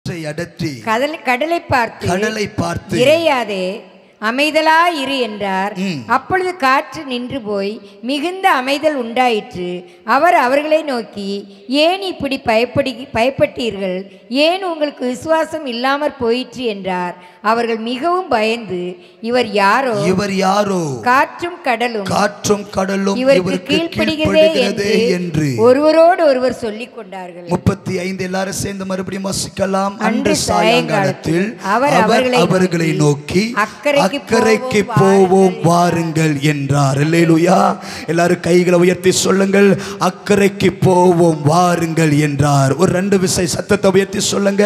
காற்றை அடற்றி கடலை பார்த்து இறையாதே அமைதலாய் இரு என்றார். அப்பொழுது காற்று நின்று போய் மிகுந்த அமைதல் உண்டாயிற்று. அவர் அவர்களை நோக்கி, ஏன் இப்படி பயப்பட்டீர்கள்? ஏன் உங்களுக்கு விசுவாசம் இல்லாமற் போயிற்று என்றார். அவர்கள் மிகவும் பயந்து, இவர் யாரோ காற்றும் கடலும் இவருக்கு கீழ்ப்படுகிறதே என்று ஒருவரோடு ஒருவர் சொல்லிக் கொண்டார்கள். 35 எல்லாரும் சேர்ந்து மறுபடியும் வாசிக்கலாம். அன்று சாயங்காலத்தில் அவர் அவர்களை நோக்கி அக்கறைக்கு போவோம் வாருங்கள் என்றார். அல்லேலூயா. எல்லாரும் கைகளை உயர்த்தி சொல்லுங்கள், அக்கறைக்கு போவோம் வாருங்கள் என்றார். ஒரு 2 விசை சத்தத்தை உயர்த்தி சொல்லுங்க,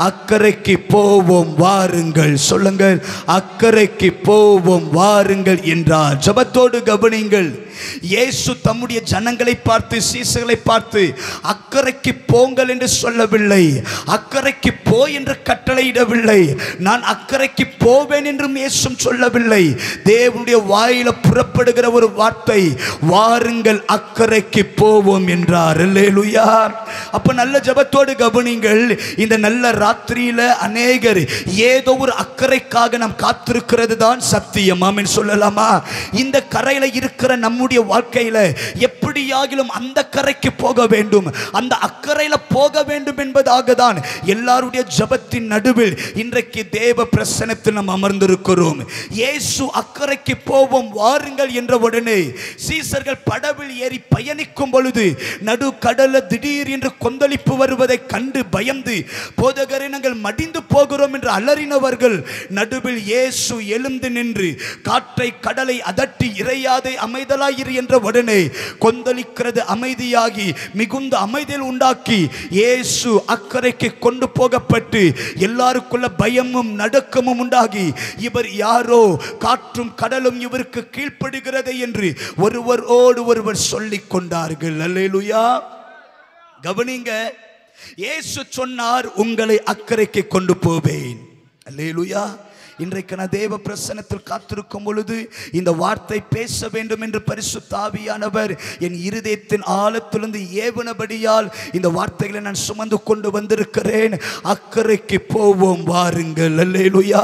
அக்கறைக்கு போவோம் வாருங்கள். சொல்லுங்கள், அக்கறைக்கு போவோம் வாருங்கள் என்றார். ஜெபத்தோடு கவனிங்கள். இயேசு தம்முடைய ஜனங்களை பார்த்து, சீசர்களை பார்த்து அக்கறைக்கு போங்கள் என்று சொல்லவில்லை, அக்கறைக்கு போ என்று கட்டளையிடவில்லை, நான் அக்கறைக்கு போவேன் என்றும் இயேசு சொல்லவில்லை. தேவனுடைய வாயில புறப்படுகிற ஒரு வார்த்தை, வாருங்கள் அக்கறைக்கு போவோம் என்றார். அல்லேலூயா. அப்ப நல்ல ஜெபத்தோடு கவனிங்கள். இந்த நல்ல ராத்திரியில அநேகர் ஏதோ ஒரு அக்கறைக்காக நாம் காத்திருக்கிறது தான் சத்தியம். ஆமென் சொல்லலாமா? இந்த கரையில இருக்கிற நம்முடைய வாழ்க்கையில எப்படியாகிலும் அந்த கரைக்கு போக வேண்டும், அந்த அக்கறையில போக வேண்டும் என்பதாக தான் எல்லாருடைய ஜெபத்தின் நடுவில் இன்றைக்கு தேவ பிரசன்னத்தில் நாம் அமர்ந்திருக்கிறோம். இயேசு அக்கறைக்கு போவோம் வாருங்கள் என்ற உடனே சீசர்கள் படவில் ஏறி பயணிக்கும் பொழுது நடு கடல திடீர் என்று கொந்தளிப்பு வருவதை கண்டு பயந்து, போதகரே நாங்கள் மடிந்து போகிறோம் என்று அலறினவர்கள் நடுவில் இயேசு எழுந்து நின்று காற்றை கடலை அதட்டி இறையாதே அமைதலாய் என்ற உடனே கொந்தளிக்கிறது அமைதியாகி மிகுந்த அமைதியில் உண்டாக்கி இயேசு அக்கறைக்கு கொண்டு போகப்பட்டு எல்லாருக்குள்ள பயமும் நடுக்கமும் உண்டாகி, இவர் யாரோ, காற்றும் கடலும் இவருக்கு கீழ்ப்படுகிறது என்று ஒருவரோடு ஒருவர் சொல்லிக் கொண்டார்கள். அல்லேலூயா. கவனிங்க, இயேசு சொன்னார், உங்களை அக்கறைக்கு கொண்டு போவேன். அல்லேலூயா. இன்றைக்கு நான் தேவ பிரசன்னத்தில் காத்திருக்கும் பொழுது இந்த வார்த்தை பேச வேண்டும் என்று பரிசுத்த ஆவியானவர் என் இருதயத்தின் ஆழத்திலிருந்து ஏவனபடியால் இந்த வார்த்தைகளை நான் சுமந்து கொண்டு வந்திருக்கிறேன். அக்கறைக்கு போவோம் வாருங்கள். அல்லேலூயா.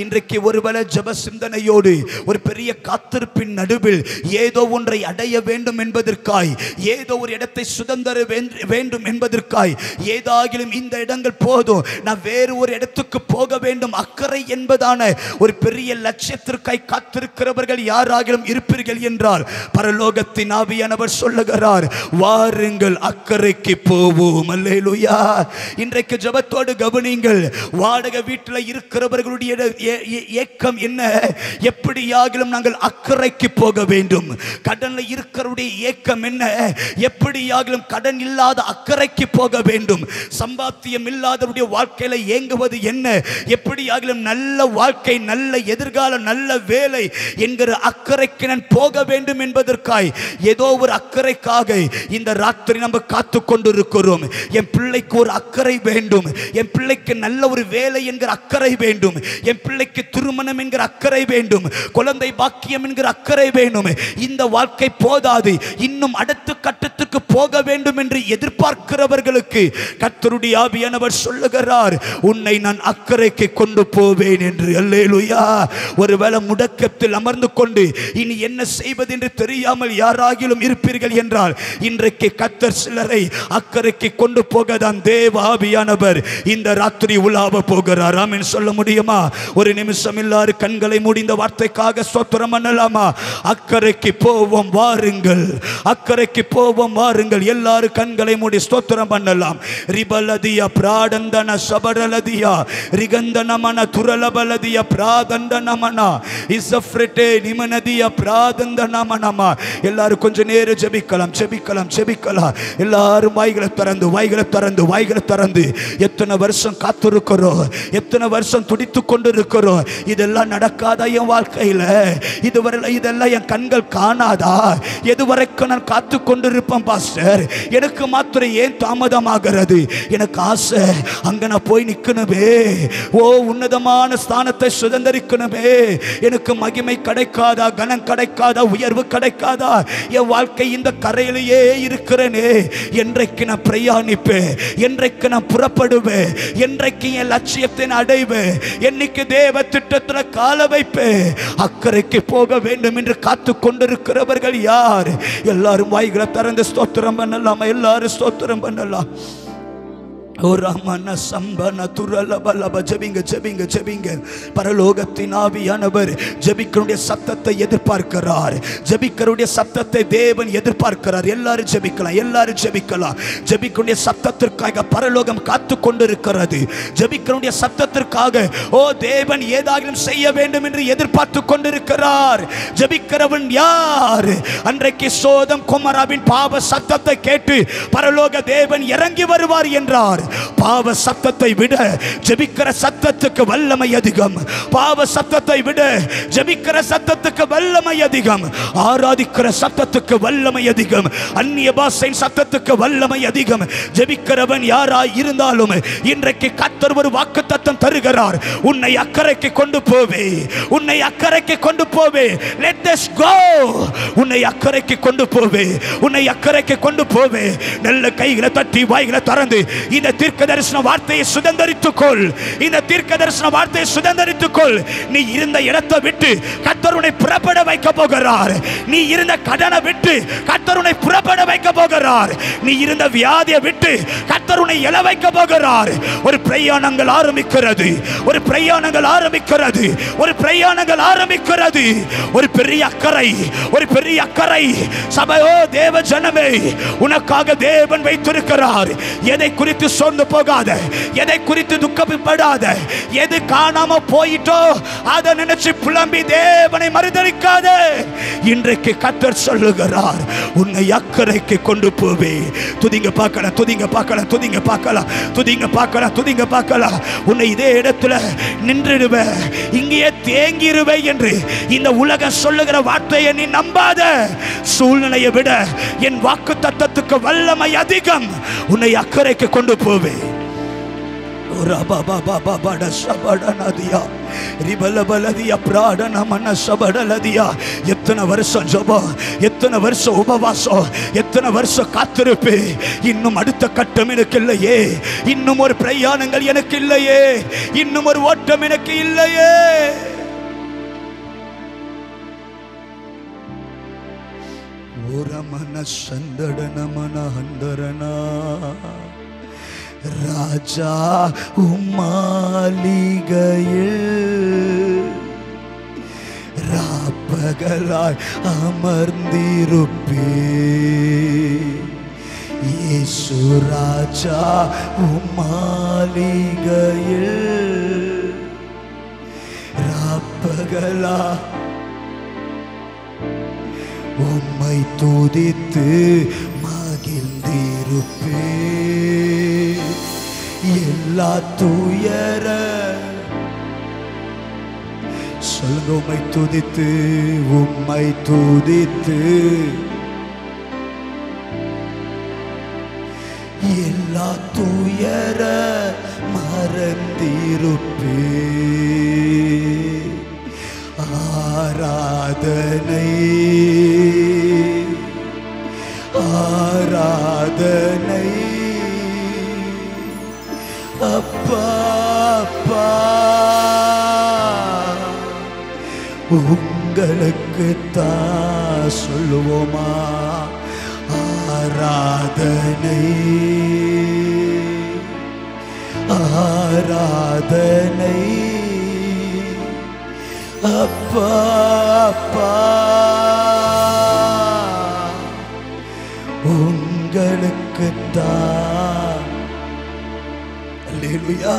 இன்றைக்கு ஒருவேளை ஜெப சிந்தனையோடு ஒரு பெரிய காத்திருப்பின் நடுவில் ஏதோ ஒன்றை அடைய வேண்டும் என்பதற்காய், ஏதோ ஒரு இடத்தை சுதந்திர வேண்டும் என்பதற்காய், ஏதாகிலும் இந்த இடங்கள் போதும், நான் வேறு ஒரு இடத்துக்கு போக வேண்டும், அக்கறை என்பது ஒரு பெரிய லட்சியத்திற்காய் காத்திருக்கிறவர்கள் யாராகிலும் இருப்பீர்கள் என்றால் பரலோகத்தின் ஆவியானவர் சொல்லுகிறார், வாருங்கள் அக்கறைக்கு போவோம். அல்லேலூயா. இன்றைக்கு ஜெபத்தோடு கவனிங்கள். வாடகை வீட்டில் இருக்கிறவர்களுடைய ஏக்கம் என்ன? எப்படியாகிலும் நாங்கள் அக்கறைக்கு போக வேண்டும். கடன்ல இருக்கிறவருடைய ஏக்கம் என்ன? எப்படியாகிலும் கடன் இல்லாத அக்கறைக்கு போக வேண்டும். சம்பாத்தியம் இல்லாதவருடைய வாழ்க்கையில ஏங்குவது என்ன? எப்படியாகிலும் நல்ல வாழ்க்கை, நல்ல எதிர்காலம், நல்ல வேலை என்கிற அக்கறைக்கு நான் போக வேண்டும் என்பதற்காய் ஏதோ ஒரு அக்கறைக்காக இந்த ராத்திரி நம்ம காத்து கொண்டிருக்கிறோம். என் பிள்ளைக்கு ஒரு அக்கறை வேண்டும், என் பிள்ளைக்கு நல்ல ஒரு வேலை என்கிற அக்கறை வேண்டும், என் பிள்ளைக்கு திருமணம் என்கிற அக்கறை வேண்டும், குழந்தை பாக்கியம் என்கிற அக்கறை வேண்டும். இந்த வாழ்க்கை போதாது, இன்னும் அடுத்த கட்டத்துக்கு போக வேண்டும் என்று எதிர்பார்க்கிறவர்களுக்கு கர்த்தருடைய ஆவியானவர் சொல்லுகிறார், உன்னை நான் அக்கறைக்கு கொண்டு போவேன் என்று. அல்லேலூயா. ஒருவேளை முடக்கத்தில் அமர்ந்து கொண்டு இனி என்ன செய்வது என்று தெரியாமல் யாராகிலும் இருப்பீர்கள் என்றால் இன்றைக்கு கர்த்தர் சிலரை அக்கறைக்கு கொண்டு போகதான் தேவ ஆவியானவர் இந்த ராத்திரி உலாவ போகிறார். ஆமென் சொல்ல முடியுமா? ஒரு நிமிஷம் எல்லாரும் கண்களை மூடி இந்த வார்த்தைக்காக ஸ்தோத்திரம் பண்ணலாமா? அக்கறைக்கு போவோம் வாருங்கள், அக்கறைக்கு போவோம் வாருங்கள். எல்லாரும் கண்களை மூடி ஸ்தோத்திரம் பண்ணலாம். ரிபலதியா பிராடந்தன சபரலதியா ரிகந்தனமன துரலபல எல்லாரும் கொஞ்ச நேரம் ஜெபிக்கலாம். எல்லாரும் வாய்களை திறந்து எத்தனை வருஷம் காத்திருக்கிறோம், எத்தனை வருஷம் துடித்து கொண்டு இருக்கிறோம். இதெல்லாம் நடக்காதா என் வாழ்க்கையில? இதுவரை இதெல்லாம் என் கண்கள் காணாதா? எதுவரைக்கும் நான் காத்து கொண்டிருப்பேன் பாஸ்டர்? எனக்கு மாத்திரம் ஏன் தாமதமாகிறது? எனக்கு ஆசை அங்க நான் போய் நிக்கணுமே. ஓ உன்னதமான ஸ்தான ஸ்தானத்தை சுதந்தரிக்கணுமே. எனக்கு மகிமை கிடைக்காதா, கனம் கிடைக்காதா, உயர்வு கிடைக்காதா? என் வாழ்க்கை இந்த கரையிலேயே இருக்கிறேனே. என்றைக்கு நான் பிரயாணிப்பேன், என்றைக்கு நான் புறப்படுவேன், என்றைக்கு என் லட்சியத்தை அடைவேன், என்னைக்கு தேவ திட்டத்தில் கால வைப்பேன். அக்கறைக்கு போக வேண்டும் என்று காத்து கொண்டிருக்கிறவர்கள் யார்? எல்லாரும் வாய்களை திறந்து ஸ்தோத்திரம் பண்ணலாம். எல்லாரும் ஸ்தோத்திரம் பண்ணலாம். பரலோகத்தின் ஆவியானவர் ஜெபிக்கருடைய சத்தத்தை எதிர்பார்க்கிறார். ஜெபிக்கருடைய சத்தத்தை தேவன் எதிர்பார்க்கிறார். எல்லாரும் ஜெபிக்கலாம், எல்லாரும் ஜெபிக்கலாம். ஜெபிக்கருடைய சத்தத்திற்காக பரலோகம் காத்து கொண்டிருக்கிறது. ஜெபிக்கருடைய சத்தத்திற்காக ஓ தேவன் ஏதாகிலும் செய்ய வேண்டும் என்று எதிர்பார்த்து கொண்டிருக்கிறார். ஜெபிக்கிறவன் யார்? அன்றைக்கு சோதம் குமாராவின் பாவ சத்தத்தை கேட்டு பரலோக தேவன் இறங்கி வருவார் என்றார். பாவ சத்தத்தை விட ஜெபிக்கிற சத்தத்துக்கு வல்லமை அதிகம். பாவ சத்தத்தை விட ஜெபிக்கிற சத்தத்துக்கு வல்லமை அதிகம். ஆராதிக்கிற சத்தத்துக்கு வல்லமை அதிகம். அந்நிய பாஷை சத்தத்துக்கு வல்லமை அதிகம். ஜெபிக்கிறவன் யாராய் இருந்தாலும் இன்றைக்கு கர்த்தர் ஒரு வாக்குத்தத்தம் தருகிறார். உன்னை அக்கறைக்கு கொண்டு போவே, உன்னை அக்கறைக்கு கொண்டு போவே. Let us go. உன்னை அக்கறைக்கு கொண்டு போவே, உன்னை அக்கறைக்கு கொண்டு போவே. நல்ல கைகளை தட்டி வாய்களை திறந்து இந்த தீர்க்க தரிசன வார்த்தையை சுதந்தரித்துக்கொள். இந்த தீர்க்க தரிசன வார்த்தையை சுதந்தரித்துக்கொள். நீ இருந்த இடத்தை விட்டு கர்த்தர் உன்னை புறப்பட வைக்க போகிறார். நீ இருந்த கடனை விட்டு கர்த்தர் உன்னை புறப்பட வைக்க போகிறார். நீ இருந்த வியாதியை விட்டு கர்த்தர் உன்னை எழ வைக்க போகிறார். ஒரு பிரயாணங்கள் ஆரம்பிக்கிறது, ஒரு பிரயாணங்கள் ஆரம்பிக்கிறது, ஒரு பிரயாணங்கள் ஆரம்பிக்கிறது. ஒரு பெரிய அக்கறை, ஒரு பெரிய அக்கறை. சபையோ தேவ ஜனமே, உனக்காக தேவன் வைத்திருக்கிறார். எதை குறித்து சோர்ந்து போகாத, எதை குறித்து துக்கப்படாத. எது காணாம போயிட்டோ அதை நினைச்சு புலம்பி தேவனை மறுதலிக்காத. இன்றைக்கு கர்த்தர் சொல்லுகிறார், உன்னை அக்கறைக்கு கொண்டு போவே. துதிங்க பார்க்கலாம், துதிங்க பார்க்கலாம், துதிங்க பார்க்கலாம், துதிங்க பார்க்கலாம், துதிங்க பார்க்கலாம். உன்னை இதே இடத்துல நின்றுடுவே, இங்கேயே தேங்கிடுவே என்று இந்த உலகம் சொல்லுகிற வார்த்தையை நீ நம்பாத. சூழ்நிலையை விட என் வாக்கு தத்தத்துக்கு வல்லமை அதிகம். உன்னை அக்கறைக்கு கொண்டு போவே. எத்தனை வருஷம் ஜெபம், எத்தனை வருஷம் உபவாசம், எத்தனை வருஷம் காத்திருப்பு. இன்னும் அடுத்த கட்டம் எனக்கு இல்லையே, இன்னும் ஒரு பிரயாணங்கள் எனக்கு இல்லையே, இன்னும் ஒரு ஓட்டம் எனக்கு இல்லையே. ஒரு மனசந்தடன மனஹந்தரனா ராஜா உம்மாளிகையில் ராப்பகலாய் அமர்ந்திருப்பே. இயேசு ராஜா உம்மாளிகையில் ராப்பகலா உம்மை துதித்து மகிழ்ந்திருப்பே. எல்லா துயர சொல்லுங்க, உம்மை துதித்து, உம்மை துதித்து எல்லா துயர மறந்திருப்பே. ஆராதனை ஆராதனை அப்பா அப்பா உங்களுக்கு தான் சொல்லுவோமா. ஆராதனை ஆராதனை அப்பா அப்பா உங்களுக்கு தான். அல்லேலூயா.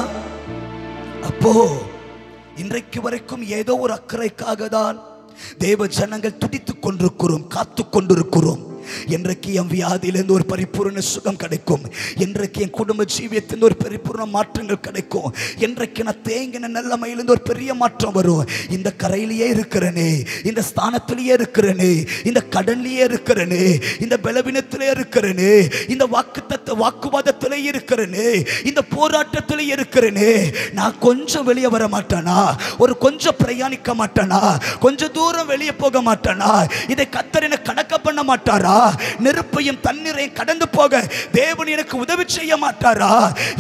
அப்போ இன்றைக்கு வரைக்கும் ஏதோ ஒரு அக்கறைக்காக தான் தேவ ஜனங்கள் துடித்துக் கொண்டிருக்கிறோம், காத்து கொண்டிருக்கிறோம். என்றைக்கு என் வியாதியிலிருந்து ஒரு பரிபூர்ண சுகம் கிடைக்கும், என்றைக்கு என் குடும்ப ஜீவியத்திலிருந்து ஒரு பரிபூர்ண மாற்றங்கள் கிடைக்கும், என்றைக்கு நான் தேங்கின நிலைமையிலிருந்து ஒரு பெரிய மாற்றம் வரும். இந்த கரையிலேயே இருக்கிறனே, இந்த ஸ்தானத்திலேயே இருக்கிறனே, இந்த கடன்லேயே இருக்கிறனே, இந்த பலவீனத்திலே இருக்கிறனே, இந்த வாக்குவாதத்திலே இருக்கிறனே, இந்த போராட்டத்திலே இருக்கிறனே, நான் கொஞ்சம் வெளியே வர மாட்டானா? ஒரு கொஞ்சம் பிரயாணிக்க மாட்டானா? கொஞ்சம் தூரம் வெளியே போக மாட்டானா? இதை கர்த்தர் எனக்கு கடக்க பண்ண மாட்டாரா? நெருப்பையும் தண்ணீரையும் கடந்து போக தேவன் எனக்கு உதவி செய்ய மாட்டாரா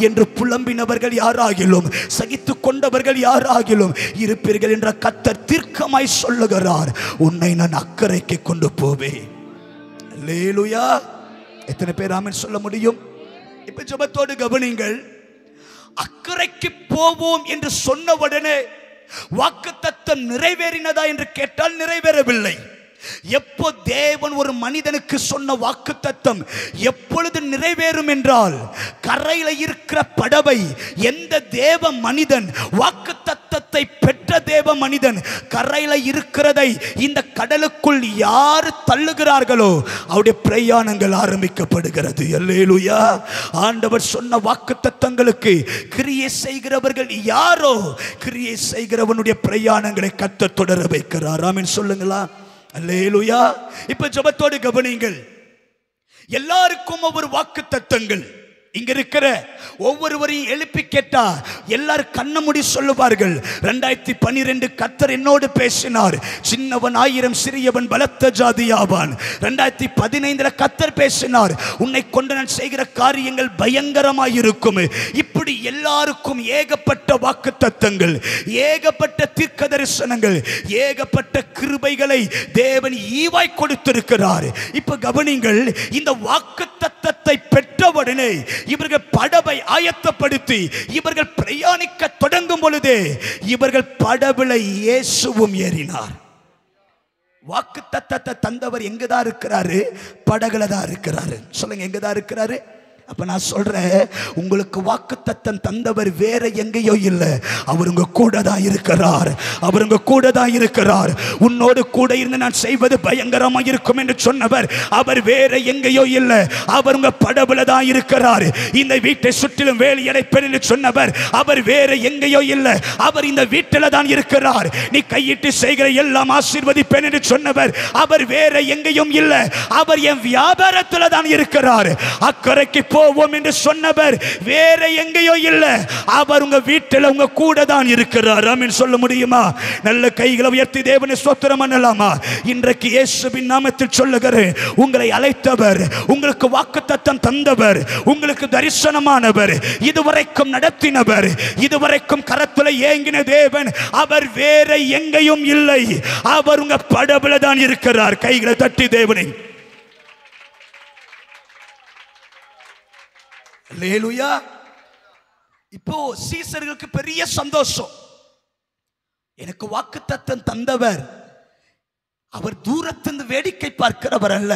என்று புலம்பினவர்கள் யாராகிலும், சகித்துக் கொண்டவர்கள் யாராகிலும் இருப்பீர்கள் என்ற கர்த்தர் தீர்க்கமாய் சொல்லுகிறார். உன்னை நான் அக்கறைக்கு கொண்டு போவேன். அல்லேலூயா. எத்தனை பேர் ஆமென் சொல்ல முடியும்? இப்ப ஜெபத்தோடு கவனிங்கள். அக்கறைக்கு போவோம் என்று சொன்னவுடனே வாக்குத்தத்தம் நிறைவேறினதா என்று கேட்டால் நிறைவேறவில்லை. எப்போ தேவன் ஒரு மனிதனுக்கு சொன்ன வாக்குத்தத்தம் எப்பொழுது நிறைவேறும் என்றால், கரையில இருக்கிற படவை எந்த தேவ மனிதன், வாக்குத்தத்தத்தை பெற்ற தேவ மனிதன் கரையில இருக்கிறதை இந்த கடலுக்குள் யார் தள்ளுகிறார்களோ அவருடைய பிரயாணங்கள் ஆரம்பிக்கப்படுகிறது. அல்லேலூயா. ஆண்டவர் சொன்ன வாக்குத்தத்தங்களுக்கு கிரியை செய்கிறவர்கள் யாரோ, கிரியை செய்கிறவனுடைய பிரயாணங்களை கர்த்தர் தொடர வைக்கிறார். ஆமென் சொல்லுங்களா? அல்லேலூயா. இப்ப ஜெபத்தோடு கவனிங்கள். எல்லாருக்கும் ஒவ்வொரு வாக்குத்தத்தங்கள். இங்க இருக்கிற ஒவ்வொருவரையும் எழுப்பி கேட்டா எல்லாரும் கண்ண மூடி சொல்லுவார்கள், 2012 கர்த்தர் என்னோடு பேசினார், சின்னவன் 1000 சிறியவன் பலத்த ஜாதியாவான். 2015 கர்த்தர் பேசினார், உன்னை கொண்டு நான் செய்கிற காரியங்கள் பயங்கரமாயிருக்கும். இப்படி எல்லாருக்கும் ஏகப்பட்ட வாக்குத்தத்தங்கள், ஏகப்பட்ட தீர்க்க தரிசனங்கள், ஏகப்பட்ட கிருபைகளை தேவன் ஈவாய் கொடுத்திருக்கிறார். இப்ப கவனிங்கள். இந்த வாக்குத்தத்தத்தை பெற்றவுடனே இவர்கள் படவை ஆயத்தப்படுத்தி இவர்கள் பிரயாணிக்க தொடங்கும் பொழுதே இவர்கள் படவில இயேசுவும் ஏறினார். வாக்குத்தத்தத்தை தந்தவர் எங்கதான் இருக்கிறாரு? படகுல தான் இருக்கிறாரு. சொல்லுங்க, எங்கதான் இருக்கிறாரு? அப்ப நான் சொல்றேன், உங்களுக்கு வாக்குத்தத்தம் தந்தவர் வேற எங்கேயோ இல்லை, அவர் உங்க கூட தான் இருக்கிறார். அவர் உங்க கூட தான் இருக்கிறார். உன்னோடு கூட இருந்து நான் செய்வது பயங்கரமா இருக்கும் என்று சொன்னவர் அவர் வேற எங்கேயோ இல்லை, அவர் உங்க படவுல தான் இருக்கிறார். இந்த வீட்டை சுற்றிலும் வேலியடைப்பேன் என்று சொன்னவர் அவர் வேற எங்கேயோ இல்லை, அவர் இந்த வீட்டில தான் இருக்கிறார். நீ கையிட்டு செய்கிற எல்லாம் ஆசீர்வதிப்பேன் என்று சொன்னவர் அவர் வேற எங்கேயும் இல்லை, அவர் என் வியாபாரத்தில் தான் இருக்கிறார். அக்கறைக்கு போவோம் என்று சொன்னவர் வேற எங்கேயோ இல்லை, அவர் உங்க வீட்டில் உங்க கூட தான் இருக்கிறார். ஆமென் சொல்ல முடியுமா? நல்ல கைகளை உயர்த்தி தேவனை ஸ்தோத்திரம் பண்ணலாமா? இன்றைக்கு இயேசுவின் நாமத்தில் சொல்லுகிறேன், உங்களை அழைத்தவர், உங்களுக்கு வாக்குத்தத்தம் தந்தவர், உங்களுக்கு தரிசனமானவர், இதுவரைக்கும் நடத்தினவர், இதுவரைக்கும் கரத்துல ஏங்கின தேவன் அவர் வேற எங்கேயும் இல்லை, அவர் உங்க படவுல தான் இருக்கிறார். கைகளை தட்டி தேவனை அல்லேலூயா. இப்போ சீசர்களுக்கு பெரிய சந்தோஷம். எனக்கு வாக்குத்தத்தம் தந்தவர் அவர் தூரத்திலிருந்து வேடிக்கை பார்க்கிறவர் அல்ல,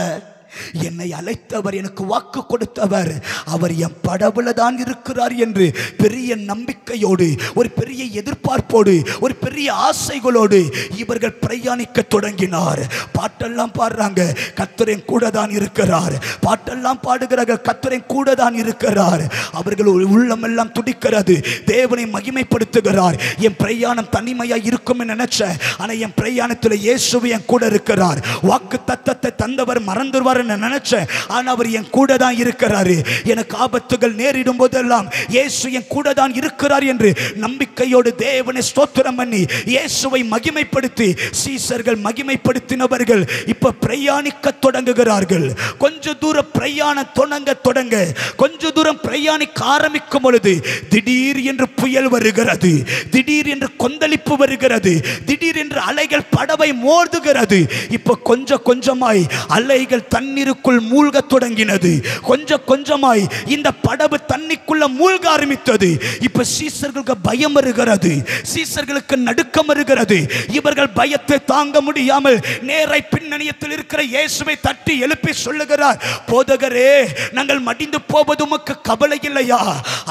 என்னை அழைத்தவர், எனக்கு வாக்கு கொடுத்தவர் அவர் என் படவுல தான் இருக்கிறார் என்று பெரிய நம்பிக்கையோடு, ஒரு பெரிய எதிர்பார்ப்போடு, ஒரு பெரிய ஆசைகளோடு இவர்கள் பிரயாணிக்க தொடங்கினார். பாட்டெல்லாம் பாடுறாங்க, கர்த்தர் என் கூட தான் இருக்கிறார். பாட்டெல்லாம் பாடுகிறார்கள், கர்த்தர் என் கூட தான் இருக்கிறார். அவர்கள் உள்ளமெல்லாம் துடிக்கிறது, தேவனை மகிமைப்படுத்துகிறார். என் பிரயாணம் தனிமையா இருக்கும் நினைச்சேன், ஆனா என் பிரயாணத்தில் இயேசுவே என் கூட இருக்கிறார். வாக்கு தத்தத்தை தந்தவர் மறந்துடுவார் நினைச்சேன், ஆனா அவர் என் கூட தான் இருக்கிறாரு. எனக்கு ஆபத்துகள் நேரிடும் போதெல்லாம் இயேசு என் கூட தான் இருக்கிறார் என்று நம்பிக்கையோடு தேவனை ஸ்தோத்திரம் பண்ணி இயேசுவை மகிமைப்படுத்தி சீசர்கள் மகிமைப்படுத்தினவர்கள் இப்ப பிரயாணிக்க தொடங்குகிறார்கள். கொஞ்ச தூரம் பிரயாணம் தொடங்க கொஞ்ச தூரம் பிரயாணிக்க ஆரம்பிக்கும் பொழுது திடீர் என்று புயல் வருகிறது, திடீர் என்று கொந்தளிப்பு வருகிறது, திடீர் என்று அலைகள் படவை மோதுகிறது. இப்ப கொஞ்சம் கொஞ்சமாய் அலைகள் தண்ணீருக்குள் மூழ்க தொடங்கினது. கொஞ்சம் கொஞ்சமாய் இந்த படகு தண்ணிக்குள்ள மூழ்க ஆரம்பித்தது. இப்ப சீசர்களுக்கு பயம் வருகிறது, சீசர்களுக்கு நடுக்கம் வருகிறது. இவர்கள் பயத்தை தாங்க முடியாமல் நேராய் பின்னணியத்தில் இருக்கிற இயேசுவை தட்டி எழுப்பி சொல்லுகிறார், போதகரே, நாங்கள் மடிந்து போவது உமக்கு கவலை இல்லையா?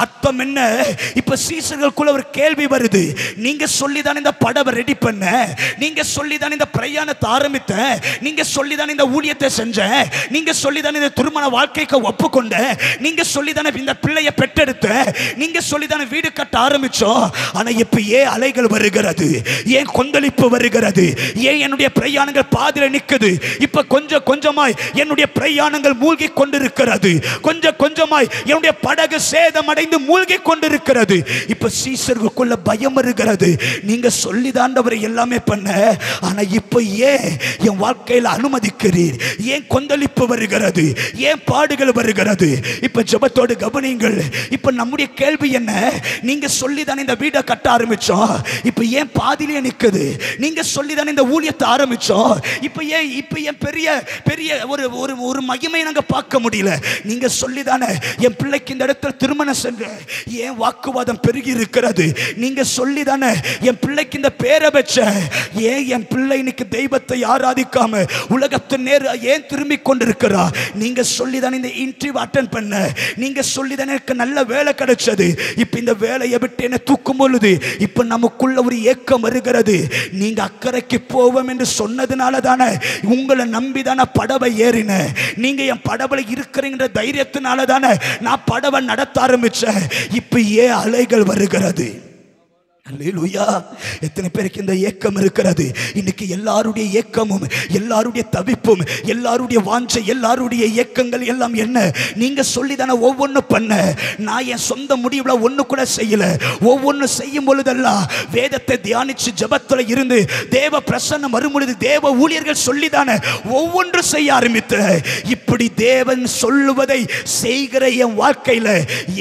அர்த்தம் என்ன? இப்ப சீசர்களுக்குள்ள ஒரு கேள்வி வருது, நீங்க சொல்லிதான் இந்த படவை ரெடி பண்ண, நீங்க சொல்லிதான் இந்த பிரயாணத்தை ஆரம்பித்த, நீங்க சொல்லிதான் இந்த ஊழியத்தை செஞ்சேன், நீங்க சொல்லிதானே இந்த திருமண வாழ்க்கைக்கு ஒப்புக்கொண்ட, நீங்க சொல்லிதானே இந்த பிள்ளையை பெற்றெடுத்த, நீங்க சொல்லிதானே வீடு கட்ட ஆரம்பிச்சோம். ஆனா இப்ப ஏன் அலைகள் வருகிறது, ஏன் கொந்தளிப்பு வருகிறது, ஏன் என்னுடைய பிரயாணங்கள் பாதியில நிக்குது? இப்ப கொஞ்சம் கொஞ்சமாய் என்னுடைய பிரயாணங்கள் மூழ்கி கொண்டிருக்கிறது, கொஞ்சம் கொஞ்சமாய் என்னுடைய படகு சேதமடைந்து மூழ்கி கொண்டிருக்கிறது. இப்ப சீசர்களுக்குள்ள பயம் வருகிறது. நீங்க சொல்லிதாண்டவரை எல்லாமே பண்ண, ஆனா இப்ப ஏன் என் வாழ்க்கையில் அனுமதிக்கிறீர்? ஏன் கொந்தளிப்பு வருகிறது, ஏன் பாடுகள் வருகிறது? இப்ப ஜெபத்தோடு கவனியுங்கள். இப்ப நம்முடைய கேள்வி என்ன? நீங்க சொல்லிதானே இந்த வீட்டை கட்ட ஆரம்பிச்சோம், இப்ப ஏன் பாதியிலே நிக்குது? நீங்க சொல்லிதானே இந்த ஊழியத்தை ஆரம்பிச்சோம், இப்ப ஏன் பெரிய பெரிய ஒரு ஒரு ஒரு மகிமை நாங்க பார்க்க முடியல? நீங்க சொல்லிதானே என் பிள்ளைக்கு இந்த இடத்துல திருமணம் சென்ற, ஏன் வாக்குவாதம் பெருகி இருக்கிறது? நீங்க சொல்லிதானே என் பிள்ளைக்கு இந்த பேரை வச்ச, ஏன் என் பிள்ளை இன்னைக்கு தெய்வத்தை ஆராதிக்காம உலகத்தின் நேர் ஏன் திரும்பி கொண்டிருக்கிறா? நீங்க சொல்லிதானே இந்த இன்டர்வியூ அட்டெண்ட் பண்ண, நீங்க சொல்லிதானே எனக்கு நல்ல வேலை கிடைச்சது, இப்ப இந்த வேலையை விட்டு என்ன தூக்கும் பொழுது இப்ப நமக்குள்ள ஒரு ஏக்கம் வருகிறது. நீங்க அக்கறைக்கு போவோம் என்று சொன்னதுனால தானே, உங்களை நம்பி தானே படவை ஏறின. நீங்க என் படவை இருக்கிறீங்க தைரியத்தினால தானே நான் படவை நடத்த ஆரம்பிச்சேன். இப்ப ஏன் அலைகள் வருகிறது? அல்லேலூயா. எத்தனை பேருக்கு இந்த ஏக்கம் இருக்கிறது? இன்னைக்கு எல்லாருடைய ஏக்கமும், எல்லாருடைய தவிப்பும், எல்லாருடைய வாஞ்சை, எல்லாருடைய ஏக்கங்கள் எல்லாம் என்ன? நீங்க சொல்லிதானே ஒவ்வொன்று பண்ண. நான் என் சொந்த முடிவுல ஒண்ணு கூட செய்யல. ஒவ்வொன்று செய்யும் பொழுதெல்லாம் வேதத்தை தியானிச்சு ஜெபத்துல இருந்து தேவ பிரசன்னம் வரும் பொழுது தேவ ஊழியர்கள் சொல்லிதானே ஒவ்வொன்று செய்ய ஆரம்பித்த. இப்படி தேவன் சொல்லுவதை செய்கிற என் வாழ்க்கையில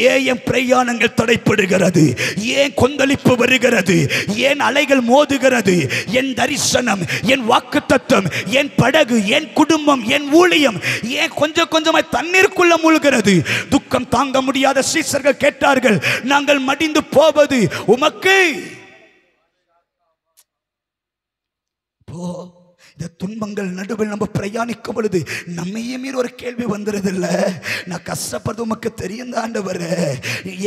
ஏன் என் பிரயாணங்கள் தடைப்படுகிறது? ஏன் கொந்தளிப்பு வருகிறது? ஏன் அலைகள் மோதுகிறது? என் தரிசனம், என் வாக்குத்தத்தம், என் படகு, என் குடும்பம், என் ஊழியம் ஏன் கொஞ்சம் கொஞ்சமாய் தண்ணீருக்குள்ள மூழ்கிறது? துக்கம் தாங்க முடியாத சீசர்கள் கேட்டார்கள், நாங்கள் மடிந்து போவது உமக்கு. இந்த துன்பங்கள் நடுவில் நம்ம பிரயாணிக்கும் பொழுது நம்மையே மீறி ஒரு கேள்வி வந்துடுது இல்ல, நான் கஷ்டப்படுறது உமக்கு தெரியும் ஆண்டவரே,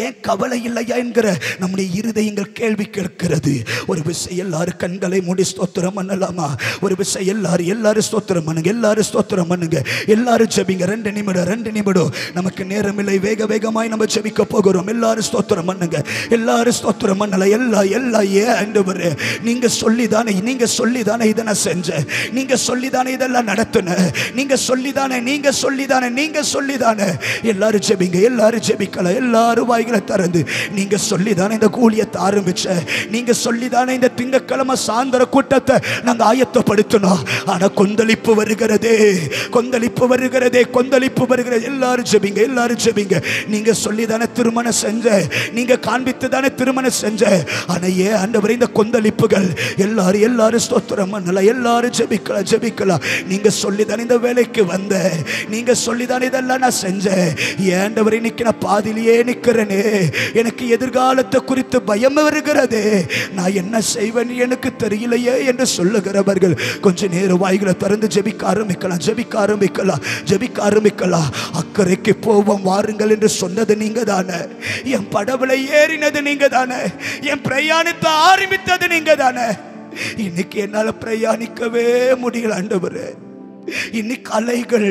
ஏன் கவலை இல்லையா என்கிற நம்முடைய இருதயங்கள் கேள்வி கேட்கிறது. ஒரு விஷயம் எல்லாரும் கண்களை மூடி ஸ்தோத்திரம் பண்ணலாமா? ஒரு விஷயம் எல்லாரும் ஸ்தோத்திரம் பண்ணுங்க, எல்லாரும் ஸ்தோத்திரம் பண்ணுங்க, எல்லாரும் ஜெபிங்க. 2 நிமிடம் நமக்கு நேரம் இல்லை, வேக வேகமாய் நம்ம ஜெபிக்க போகிறோம். எல்லாரும் ஸ்தோத்திரம் பண்ணுங்க, எல்லாரும் ஸ்தோத்திரம் பண்ணல. எல்லாம் ஏன் ஆண்டவரே, நீங்க சொல்லிதானே இதை நான் செஞ்சேன், நீங்க சொல்லிதானே இதெல்லாம் நடத்துன, நீங்க சொல்லிதானே. எல்லாரும் ஜெபிங்க, எல்லாரும் ஜெபிக்கலாம், எல்லாரும் வாய்களை திறந்து நீங்க சொல்லிதானே இந்த ஊழியத்தை ஆரம்பிச்ச, நீங்க சொல்லிதானே இந்த திங்கட்கிழமை சாயந்தர கூட்டத்தை நாங்க ஆயத்தப்படுத்தணும். ஆனா கொந்தளிப்பு வருகிறதே. எல்லாரும் ஜெபிங்க. நீங்க சொல்லிதானே திருமணம் செஞ்ச, நீங்க காண்பித்து தானே திருமணம் செஞ்ச, ஆனா ஏன் ஆண்டவரே இந்த கொந்தளிப்புகள்? எல்லாரும் ஸ்தோத்திரம் பண்ணல, எல்லாரும் ஜெபிக்கலாம். நீங்க சொல்லிதானே இந்த வேலைக்கு வந்த, நீங்க சொல்லிதானே இதெல்லாம் நான் செஞ்சேன், ஏண்டவரே இன்னைக்கு நான் பாதியிலேயே நிக்கிறேனே, எனக்கு எதிர்காலத்தை குறித்து பயம் வருகிறது, நான் என்ன செய்வேன் எனக்கு தெரியலையே என்று சொல்லுகிறவர்கள் கொஞ்ச நேரம் வாய்களை திறந்து ஜெபிக்க ஆரம்பிக்கலாம். அக்கறைக்கு போவோம் வாருங்கள் என்று சொன்னது நீங்க தானே, என் படவுல ஏறினது நீங்க தானே, என் பிரயாணத்தை ஆரம்பித்தது நீங்க தானே. இன்னைக்கு என்னால பிரயாணிக்கவே முடியல ஆண்டவரே. இன்னைக்கு அலைகள்,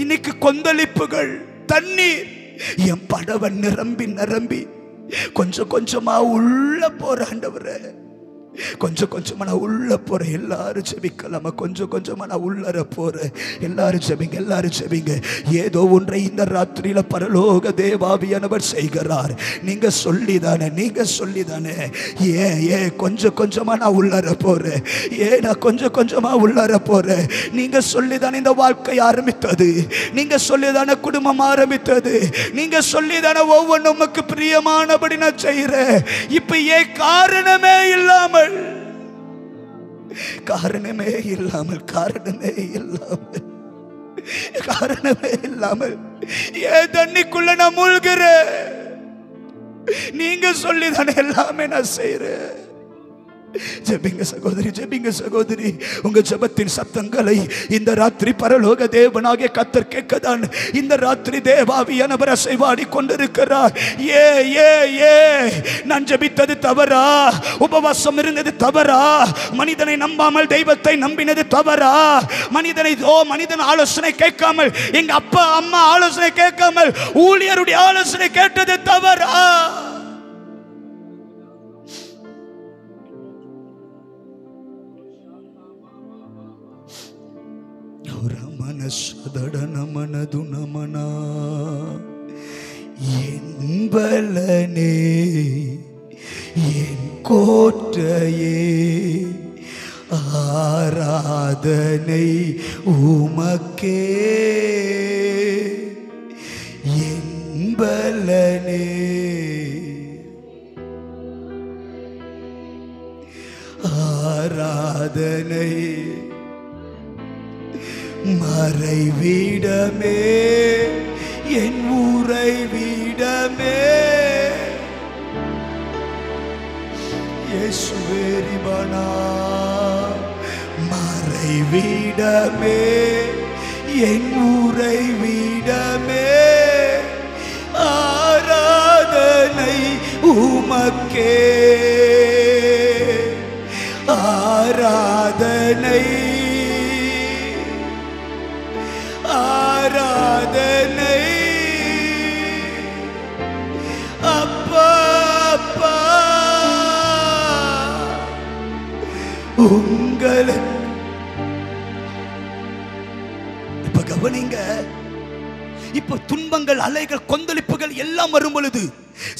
இன்னைக்கு கொந்தளிப்புகள், தண்ணீர் என் படவை நிரம்பி கொஞ்சம் கொஞ்சமா உள்ள போற ஆண்டவரே, கொஞ்சம் கொஞ்சமா நான் உள்ள போறேன். எல்லாரும் ஜெபிக்கலாமா? கொஞ்சம் கொஞ்சமா நான் உள்ளர போறேன். எல்லாரும் ஜெபிங்க. ஏதோ ஒன்றை இந்த ராத்திரியில பரலோக தேவாவியானவர் செய்கிறார். நீங்க சொல்லிதானே ஏன் கொஞ்சம் கொஞ்சமா நான் உள்ளர போறேன், நான் கொஞ்சம் கொஞ்சமா உள்ளர போறேன். நீங்க சொல்லிதானே இந்த வாழ்க்கை ஆரம்பித்தது, நீங்க சொல்லிதானே குடும்பம் ஆரம்பித்தது, நீங்க சொல்லிதானே ஒவ்வொன்றும் உமக்கு பிரியமானபடி நான் செய்யறேன். இப்ப ஏன் காரணமே இல்லாமல் ஏன் தண்ணிக்குள்ள நான் மூழ்கிறேன்? நீங்க சொல்லிதானே எல்லாமே நான் செய்யறேன். ஜெபிங்க சகோதரி, உங்க ஜெபத்தின் சத்தங்களை இந்த ராத்திரி பரலோக தேவனாகிய கர்த்தர் கேட்கதான். இந்த ராத்திரி தேவாவியானவர் அசைவாடி கொண்டிருக்கிறார். நான் ஜெபித்தது தவறா? உபவாசம் இருந்தது தவறா? மனிதனை நம்பாமல் தெய்வத்தை நம்பினது தவறா? மனிதன் ஆலோசனை கேட்காமல், எங்க அப்பா அம்மா ஆலோசனை கேட்காமல் ஊழியருடைய ஆலோசனை கேட்டது தவறா? மனதுனமனா என் பலனே, என் கோட்டையே, ஆராதனை உமக்கே. என் பலனே, ஆராதனை. மறைவிடமே, என் உறைவிடமே, இயேசுவே ரிபனா. மறைவிடமே, என் உறைவிடமே, ஆராதனை உமக்கே, ஆராதனை, ஆராதனை. அப்பா அப்பா உங்களை இப்ப கவனிங்க. இப்ப துன்பங்கள், அலைகள், கொந்தளிப்புகள் எல்லாம் வரும் பொழுது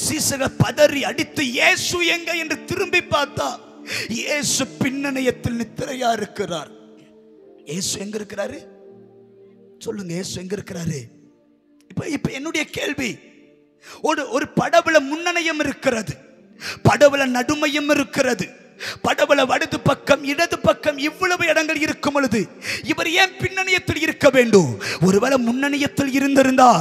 சீசர்கள் பதறி அடித்து இயேசு எங்க என்று திரும்பி பார்த்தா இயேசு பின்னணியத்தில் நித்திரையா இருக்கிறார். இயேசு எங்க இருக்கிறாரு சொல்லுங்க? இயேசு எங்க இருக்கிறாரு? இப்ப என்னுடைய கேள்வி, ஒரு படவுல முன்னணியம் இருக்கிறது, படவுல நடுமையும் இருக்கிறது, படவுல வலது பக்கம் இடது பக்கம் இவ்வளவு இடங்கள் இருக்கும் பொழுது இவர் ஏன் பின்னணியத்தில் இருக்க வேண்டும்? ஒருவேளை முன்னணியத்தில் இருந்திருந்தா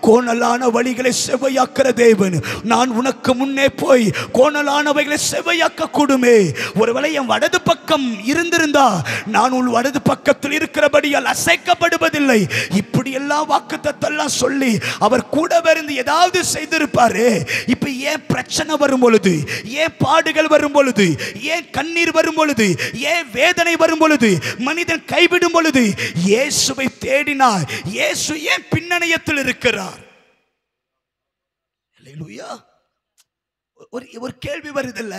கோணலான வழிகளை செவ்வையாக்குற தேவன் நான் உனக்கு முன்னே போய் கோணலானவைகளை செவ்வையாக்க கூடுமே. ஒருவேளை என் வலது பக்கம் இருந்திருந்தா நான் உன் வலது பக்கத்தில் இருக்கிறபடியால் அசைக்கப்படுவதில்லை. இப்படி எல்லாம் வாக்குத்தத்தெல்லாம் சொல்லி அவர் கூடவே இருந்து ஏதாவது செய்திருப்பாரு. இப்ப ஏன் பிரச்சனை வரும் பொழுது, ஏன் பாடுகள் வரும் பொழுது, ஏன் கண்ணீர் வரும் பொழுது, ஏன் வேதனை வரும் பொழுது, மனிதன் கைவிடும் பொழுது இயேசுவை தேடினார். இயேசு ஏன் பின்னணியத்தில் இருக்கிறார்? அல்லேலூயா. ஒரு கேள்வி வருதில்ல,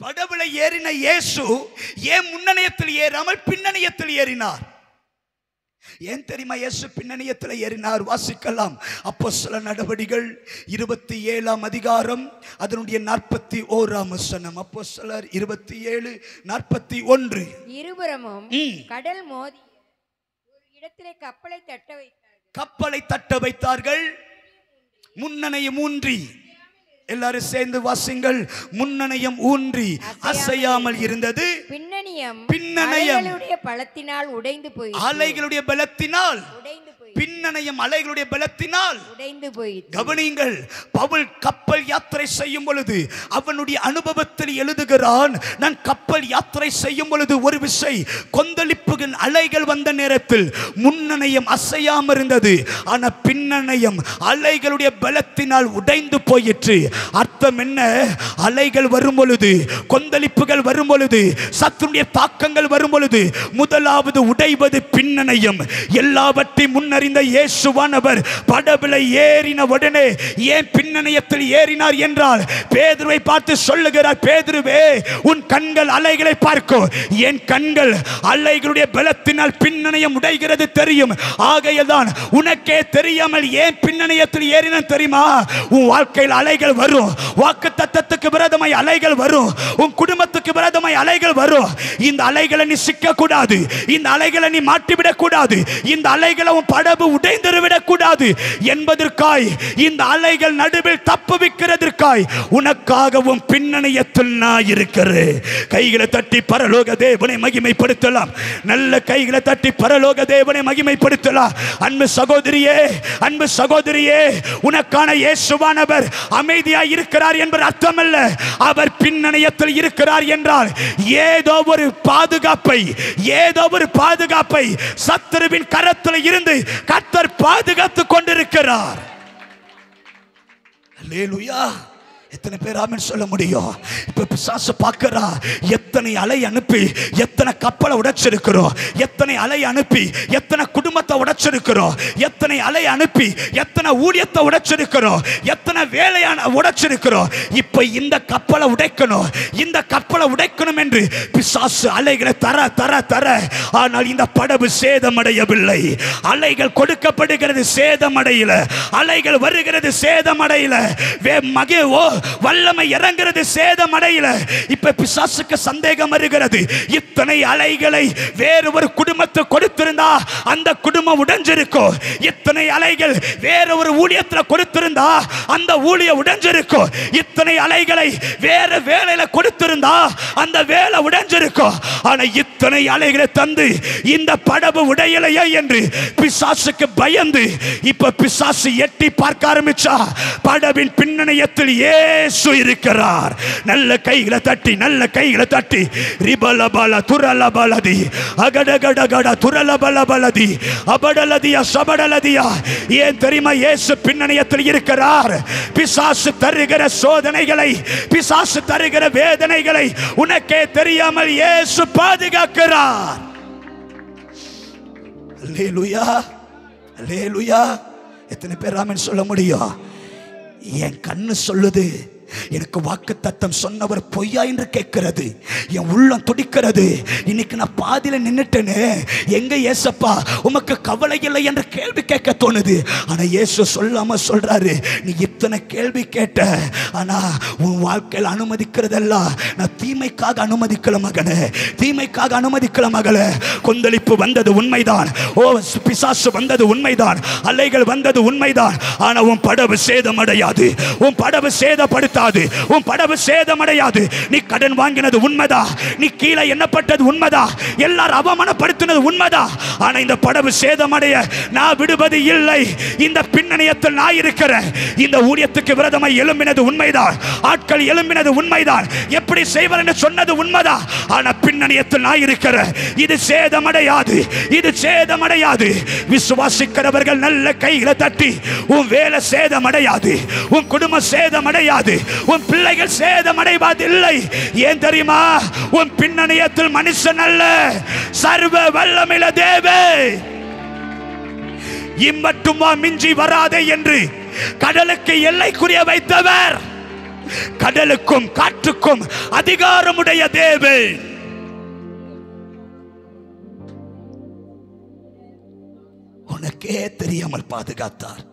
படவுல ஏறின இயேசு ஏன் முன்னணியத்தில் ஏறாமல் பின்னணியத்தில் ஏறினார்? ஏன் தெரியுமா இயேசு பின்னணியத்தில் ஏறினார்? வாசிக்கலாம். அப்போஸ்தலர் நடவடிக்கைகள் 27ஆம் அதிகாரம் அதனுடைய 41ஆம் வசனம். அப்போஸ்தலர் 27:41. இருபுறமும் கடல் மோதி ஒரு இடத்திலே கப்பலை தட்ட வைத்தார்கள். முன்னணையம் ஊன்றி, எல்லாரும் சேர்ந்து வாசிங்கள். முன்னணையம் ஊன்றி அசையாமல் இருந்தது. பின்னணியம் அலைகளுடைய பலத்தினால் உடைந்து போயிற்று. அலைகளுடைய பலத்தினால் பின்னணையம் அலைகளுடைய பலத்தினால் உடைந்து போயிற்று. கவனியுங்கள், பவுல் கப்பல் யாத்திரை செய்யும் பொழுது அவனுடைய அனுபவத்தில் எழுதுகிறான், நான் கப்பல் யாத்திரை செய்யும் பொழுது ஒரு விசை கொந்தளிப்புகள் அலைகள் வந்த நேரத்தில் முன்னணையம் அசையாமல் இருந்தது, ஆனா பின்னணையம் அலைகளுடைய பலத்தினால் உடைந்து போயிற்று. அர்த்தம் என்ன? அலைகள் வரும் பொழுது, கொந்தளிப்புகள் வரும் பொழுது, சத்துருடைய தாக்கங்கள் வரும் பொழுது முதலாவது உடைவது பின்னணையம். எல்லாவற்றையும் முன்னறிந்த இயேசுவானவர் படவில ஏறின உடனே ஏன் பின்னணியத்தில் ஏறினார் என்றால் பேதுருவை பார்த்து சொல்லுகிறார், பேதுருவே உன் கண்கள் அலைகளை பார்க்கும், என் கண்கள் அலைகளுடைய பலத்தினால் பின்னணியம் உடைகிறது தெரியும். ஆகையால்தான் உனக்கே தெரியாமல் ஏன் பின்னணியத்தில் ஏறின தெரியுமா? உன் வாழ்க்கையில் அலைகள் வரும், வாக்குத்தத்தத்துக்கு விரோதமாய் அலைகள் வரும், உன் குடும்பத்துக்கு விரோதமாய் அலைகள் வரும். இந்த அலைகளை நீ சிக்க கூடாது, இந்த அலைகளை நீ மாட்டிவிடக் கூடாது, இந்த அலைகளை உன் படவு உடைந்துவிடக் கூடாது என்பதற்காய், இந்த அலைகள் நடுவில் தப்புவிக்கிறதற்காய் உனக்காகவும் பின்னணியத்தில் நான் இருக்கிறேன். கைகளை தட்டி பரலோக தேவனை மகிமைப்படுத்தலாம். நல்ல கைகளை தட்டி பரலோக தேவனை மகிமைப்படுத்தலாம். அன்பு சகோதரியே, அன்பு சகோதரியே, உனக்கான இயேசுவானவர் அமைதியாய் இருக்கிறார் என்பது அர்த்தமல்ல. அவர் பின்னணியத்தில் இருக்கிறார் என்றால் ஏதோ ஒரு பாதுகாப்பை சத்துருவின் கரத்தில் இருந்து கர்த்தர் பாதுகாத்துக் கொண்டிருக்கிறார். அல்லேலூயா. எத்தனை பேர் ஆமென் சொல்ல முடியும்? இப்ப பிசாசு பார்க்கறா, எத்தனை அலை அனுப்பி எத்தனை கப்பலை உடைச்சிருக்கிறோம், எத்தனை அலை அனுப்பி எத்தனை குடும்பத்தை உடைச்சிருக்கிறோம், எத்தனை அலை அனுப்பி எத்தனை ஊழியத்தை உடைச்சிருக்கிறோம், எத்தனை வேலையான உடைச்சிருக்கிறோம். இப்ப இந்த கப்பலை உடைக்கணும், இந்த கப்பலை உடைக்கணும் என்று பிசாசு அலைகளை தர தர தர, ஆனால் இந்த படகு சேதமடையவில்லை. அலைகள் கொடுக்கப்படுகிறது, சேதமடையல. அலைகள் வருகிறது, சேதமடையல. வல்லமை இறங்குறது, சேதமடையல. இப்ப பிசாசுக்கு சந்தேகம் வருகிறது, இத்தனை அலைகளை வேறு ஒரு குடும்பத்தை கொடுத்திருந்தா அந்த குடும்பம் உடைஞ்சிருக்கும். இத்தனை அலைகள் வேறு ஒரு ஊழியத்தில் கொடுத்திருந்தா அந்த ஊழியம் உடைஞ்சிருக்கும். இத்தனை அலைகளை வேறு வேலையில கொடுத்திருந்தா அந்த வேலை உடைஞ்சிருக்கும். ஆனா இத்தனை அலைகளை தந்து இந்த படகு உடையலையே என்று பிசாசுக்கு பயந்து இப்ப பிசாசு எட்டி பார்க்க ஆரம்பிச்சா, படவின் பின்னணியத்தில் இயேசு இருக்கிறார். நல்ல கைகளை தட்டி, நல்ல கைகளை தட்டி, ரிபலபல துரலபலதி அகடகடகட துரலபலபலதி அபடலதியா சபடலதியா. ஏன் தெரியுமா? இயேசு பின்னணியத்தில் இருக்கிறார். பிசாசு தருகிற சோதனைகளை, பிசாசு தருகிற வேதனைகளை உனக்கே தெரியாமல் இயேசு பாதுகாக்கிறார். அல்லேலூயா, அல்லேலூயா. எத்தனை பேர் ஆமென் சொல்ல முடியும்? என் கண்ணு சொல்லுது, எனக்கு வாக்குத்தத்தம் சொன்னவர் பொய்யா என்று கேட்கிறது. என் உள்ளம் துடிக்கிறது. இன்னைக்கு நான் பாதியில நின்னுட்டேனே, எங்க இயேசப்பா உமக்கு கவலை இல்லை என்று கேள்வி கேட்க தோணுது. ஆனா இயேசு சொல்லாம சொல்றாரு, நீ இத்தனை கேள்வி கேட்ட, ஆனா உன் வாழ்க்கையில் அனுமதிக்கிறதெல்லாம் நான் தீமைக்காக அனுமதிக்கல மகனே, தீமைக்காக அனுமதிக்கல மகளே. கொந்தளிப்பு வந்தது உண்மைதான், ஓ பிசாசு வந்தது உண்மைதான், அலைகள் வந்தது உண்மைதான். ஆனா உன் படகு சேதமடையாது, உன் படகு சேதப்படுத்த, உன் படகு சேதமடையாது. நீ கடன் வாங்கினது உண்மைதா, நீ கீழே எண்ணப்பட்டது உண்மைதா, எல்லாரும் அவமானப்படுத்தினது உண்மைதா. ஆனா இந்த படகு சேதமடைய நான் விடுவது இல்லை. இந்த பின்னணியத்தில் நான் இருக்கிறேன். இந்த ஊழியத்துக்கு விரோதமாய் எழும்பினது உண்மைதான், ஆட்கள் எழும்பினது உண்மைதான், எப்படி செய்வர் என்று சொன்னது உண்மைதான். ஆனா பின்னணியத்தில் நான் இருக்கிறேன். இது சேதமடையாது, இது சேதமடையாது. விசுவாசிக்கிறவர்கள் நல்ல கைகளை தட்டி, உன் வேலை சேதமடையாது, உன் குடும்பம் சேதமடையாது, உன் பிள்ளைகள் சேதமடைவதில்லை. ஏன் தெரியுமா? உன் பின்னணியத்தில் மனுஷன் அல்ல, சர்வ வல்லமையுள்ள தேவன். இம்மட்டுமா மிஞ்சி வராதே என்று கடலுக்கு எல்லைக்குரிய வைத்தவர், கடலுக்கும் காற்றுக்கும் அதிகாரமுடைய தேவன். உனக்கே தெரியாமல் பாதுகாத்தார்.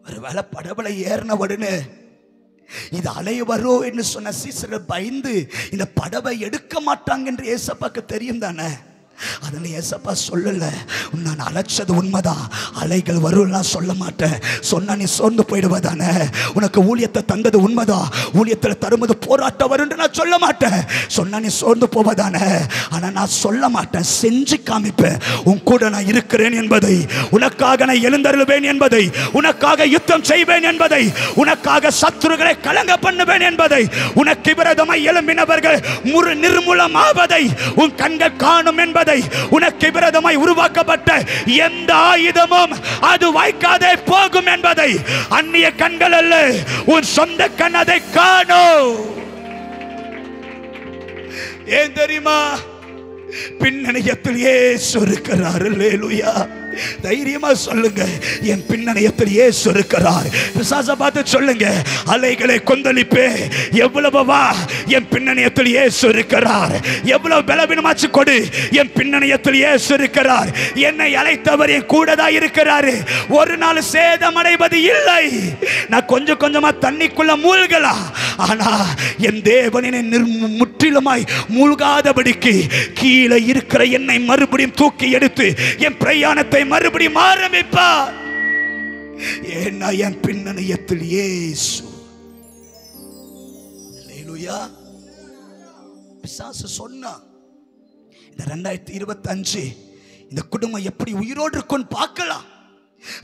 ஒருவேளை படகுல ஏறின உடனே இது அலை வரும் என்று சொன்ன சீசர்கள் பயந்து இந்த படவை எடுக்க மாட்டாங்க என்று ஏசப்பாக்கு தெரியும் தானே. அதனால ஏசப்பா சொல்லல, நான் அழைச்சது உண்மைதான், அலைகள் வரும் சொல்ல மாட்டேன். சொன்னா நீ சோர்ந்து போயிடுவதானே. உனக்கு ஊழியத்தை தந்தது உண்மைதான், ஊழியத்தில் தருவது போராட்டம் வரும் நான் சொல்ல மாட்டேன். சொன்னா நீ சோர்ந்து போவதானே. ஆனா நான் சொல்ல மாட்டேன், செஞ்சு காமிப்பேன். உன் கூட நான் இருக்கிறேன் என்பதை, உனக்காக நான் எழுந்தருள்வேன் என்பதை, உனக்காக யுத்தம் செய்வேன் என்பதை, உனக்காக சத்துருக்களை கலங்க பண்ணுவேன் என்பதை, உனக்கு விரோதமாய் எழும்பினவர்கள் நிர்மூலமாவதை உன் கண்கள் காணும் என்பதை, உனக்கு விரோதமாய் உருவாக்கப்பட்ட எந்த ஆயுதமும் அது வாய்க்காதே போகும் என்பதை அந்நிய கண்கள் அல்ல, உன் சொந்த கண் அதை காணும். ஏன் தெரியுமா? பின்னணியத்தில் இயேசு இருக்கிறார். அல்லேலூயா. தைரியமா சொல்லுங்க, என் பின்னணியத்தில் இயேசு இருக்கிறார். பிசாசை பார்த்து சொல்லுங்க, அலைகளை கொந்தளிப்பே எவ்வளவா, என் பின்னணியத்தில் இயேசு இருக்கிறார். எவ்வளவு பலவீனமாச்சு கொடு, என் பின்னணியத்தில் இயேசு இருக்கிறார். என்னை அழைத்தவர் என் கூட தான் இருக்கிறாரு. ஒரு நாள் சேதமடைவது இல்லை. நான் கொஞ்சம் கொஞ்சமா தண்ணிக்குள்ள மூழ்கலாம், ஆனா என் தேவனை முற்றிலுமாய் மூழ்காதபடிக்கு கீழே இருக்கிற என்னை மறுபடியும் தூக்கி எடுத்து என் பிரயாணத்தை மறுபடியும் ஆரம்பிப்பார். ஏன்னா என் பின்னணியத்தில் இயேசு. அல்லேலூயா. பிசாசு சொன்னா இந்த 2025 இந்த குடும்பம் எப்படி உயிரோடு இருக்குன்னு பார்க்கலாம்.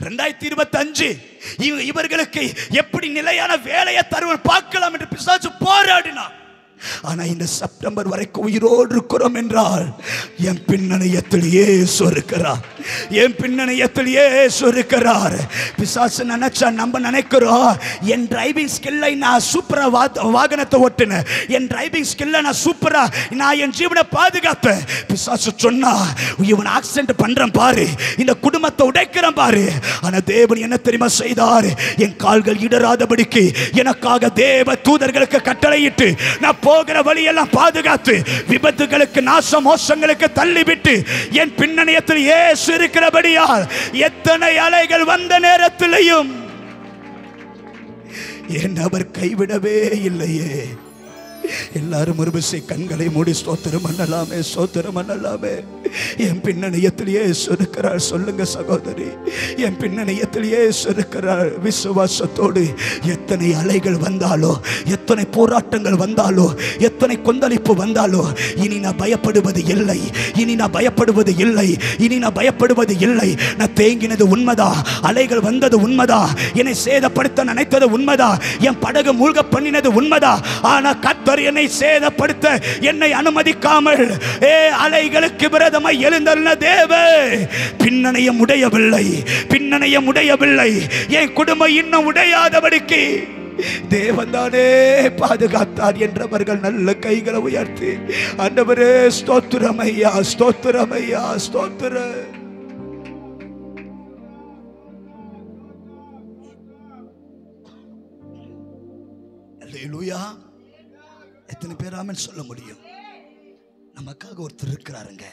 2025 இவர்களுக்கு எப்படி நிலையான வேலையை தருவன் பார்க்கலாம் என்று பிசாசு போராடினார். ஆனா இந்த செப்டம்பர் வரைக்கும் உயிரோடு இருக்கிறோம் என்றால் என் பின்னணியத்தில் இயேசு இருக்கிறார். என் பின்னணியத்தில் இயேசு இருக்கிறார். பிசாசு நினைச்சா நம்ம நினைக்கிறோம் என் டிரைவிங் ஸ்கில்லை நான் சூப்பரா வாகனத்தை ஓட்டுனேன், என் டிரைவிங் ஸ்கில்லை நான் சூப்பரா நான் என் ஜீவனை பாதுகாப்பேன். பிசாசு சொன்னா இவன் ஆக்சிடென்ட் பண்றேன் பாரு, இந்த குடும்பத்தை உடைக்கிறேன் பாரு. ஆனா தேவன் என்ன தெரியுமா செய்தார்? என் கால்கள் இடராதபடிக்கு எனக்காக தேவ தூதர்களுக்கு கட்டளையிட்டு நான் போகிற வழியெல்லாம் பாதுகாத்து விபத்துகளுக்கு நாச மோசங்களுக்கு தள்ளிவிட்டு என் பின்னணியத்தில் இயேசு இருக்கிறபடியால் எத்தனை அலைகள் வந்த நேரத்திலையும் என் அவர் கைவிடவே இல்லையே. எல்லாரும் ஒருபசை கண்களை மூடி ஸ்தோத்திரம் பண்ணலாமே, ஸ்தோத்திரம் பண்ணலாமே. என் பின்னணியத்தில் இயேசு இருக்கிறார். சொல்லுங்க சகோதரி, என் பின்னணியத்தில் இயேசு இருக்கிறார். விசுவாசத்தோடு எத்தனை அலைகள் வந்தாலோ, எத்தனை போராட்டங்கள் வந்தாலோ, எத்தனை கொந்தளிப்பு வந்தாலோ இனி நான் பயப்படுவது இல்லை, இனி நான் பயப்படுவது இல்லை, இனி நான் பயப்படுவது இல்லை. நான் தேங்கினது உண்மைதா, அலைகள் வந்தது உண்மைதா, என்னை சேதப்படுத்த நினைத்தது உண்மைதா, என் படகு மூழ்க பண்ணினது உண்மைதா. ஆனா கர்த்தர் என்னை சேதப்படுத்த என்னை அனுமதிக்காமல் அலைகளுக்கு விரோதமாய் எழுந்தருளின தேவன் பின்னணியம் உடையவில்லை, பின்னணியம் உடையவில்லை. என் குடும்பம் இன்னும் உடையாதபடிக்கு தேவன்தானே பாதுகாத்தார் என்றவர்கள் நல்ல கைகளை உயர்த்தி ஆண்டவரே ஸ்தோத்திரம் ஐயா, ஸ்தோத்திரம் ஐயா, ஸ்தோத்திரம். அல்லேலூயா. எத்தனை பேர் ஆமென் சொல்ல முடியும்? நமக்காக ஒருத்தர் இருக்கிறாருங்க.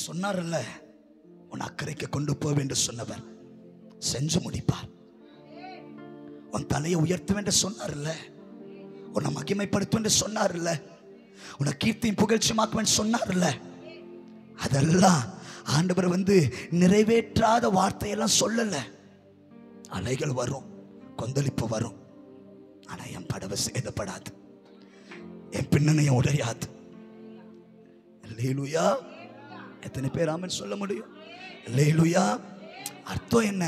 சொன்னார்ல, உன் அக்கறைக்கு கொண்டு போவேன் என்று சொன்னவர் செஞ்சு முடிப்பார். உன் தலையை உயர்த்துவேன் என்று சொன்னார்ல, உன்னை மகிமைப்படுத்துவேன் என்று சொன்னார்ல, உன்னை கீர்த்தியும் புகழ்ச்சியுமாக்குவேன் சொன்னார்ல, அதெல்லாம் ஆண்டவர் நிறைவேற்றாத வார்த்தையெல்லாம் சொல்லல. அலைகள் வரும், கொந்தளிப்பு வரும், ஆனா என் படவை சேதப்படாது, என் பின்னணியும் உடையாது. அல்லேலூயா. எத்தனை பேர் ஆமென் சொல்ல முடியும்? அல்லேலூயா. அர்த்தம் என்ன?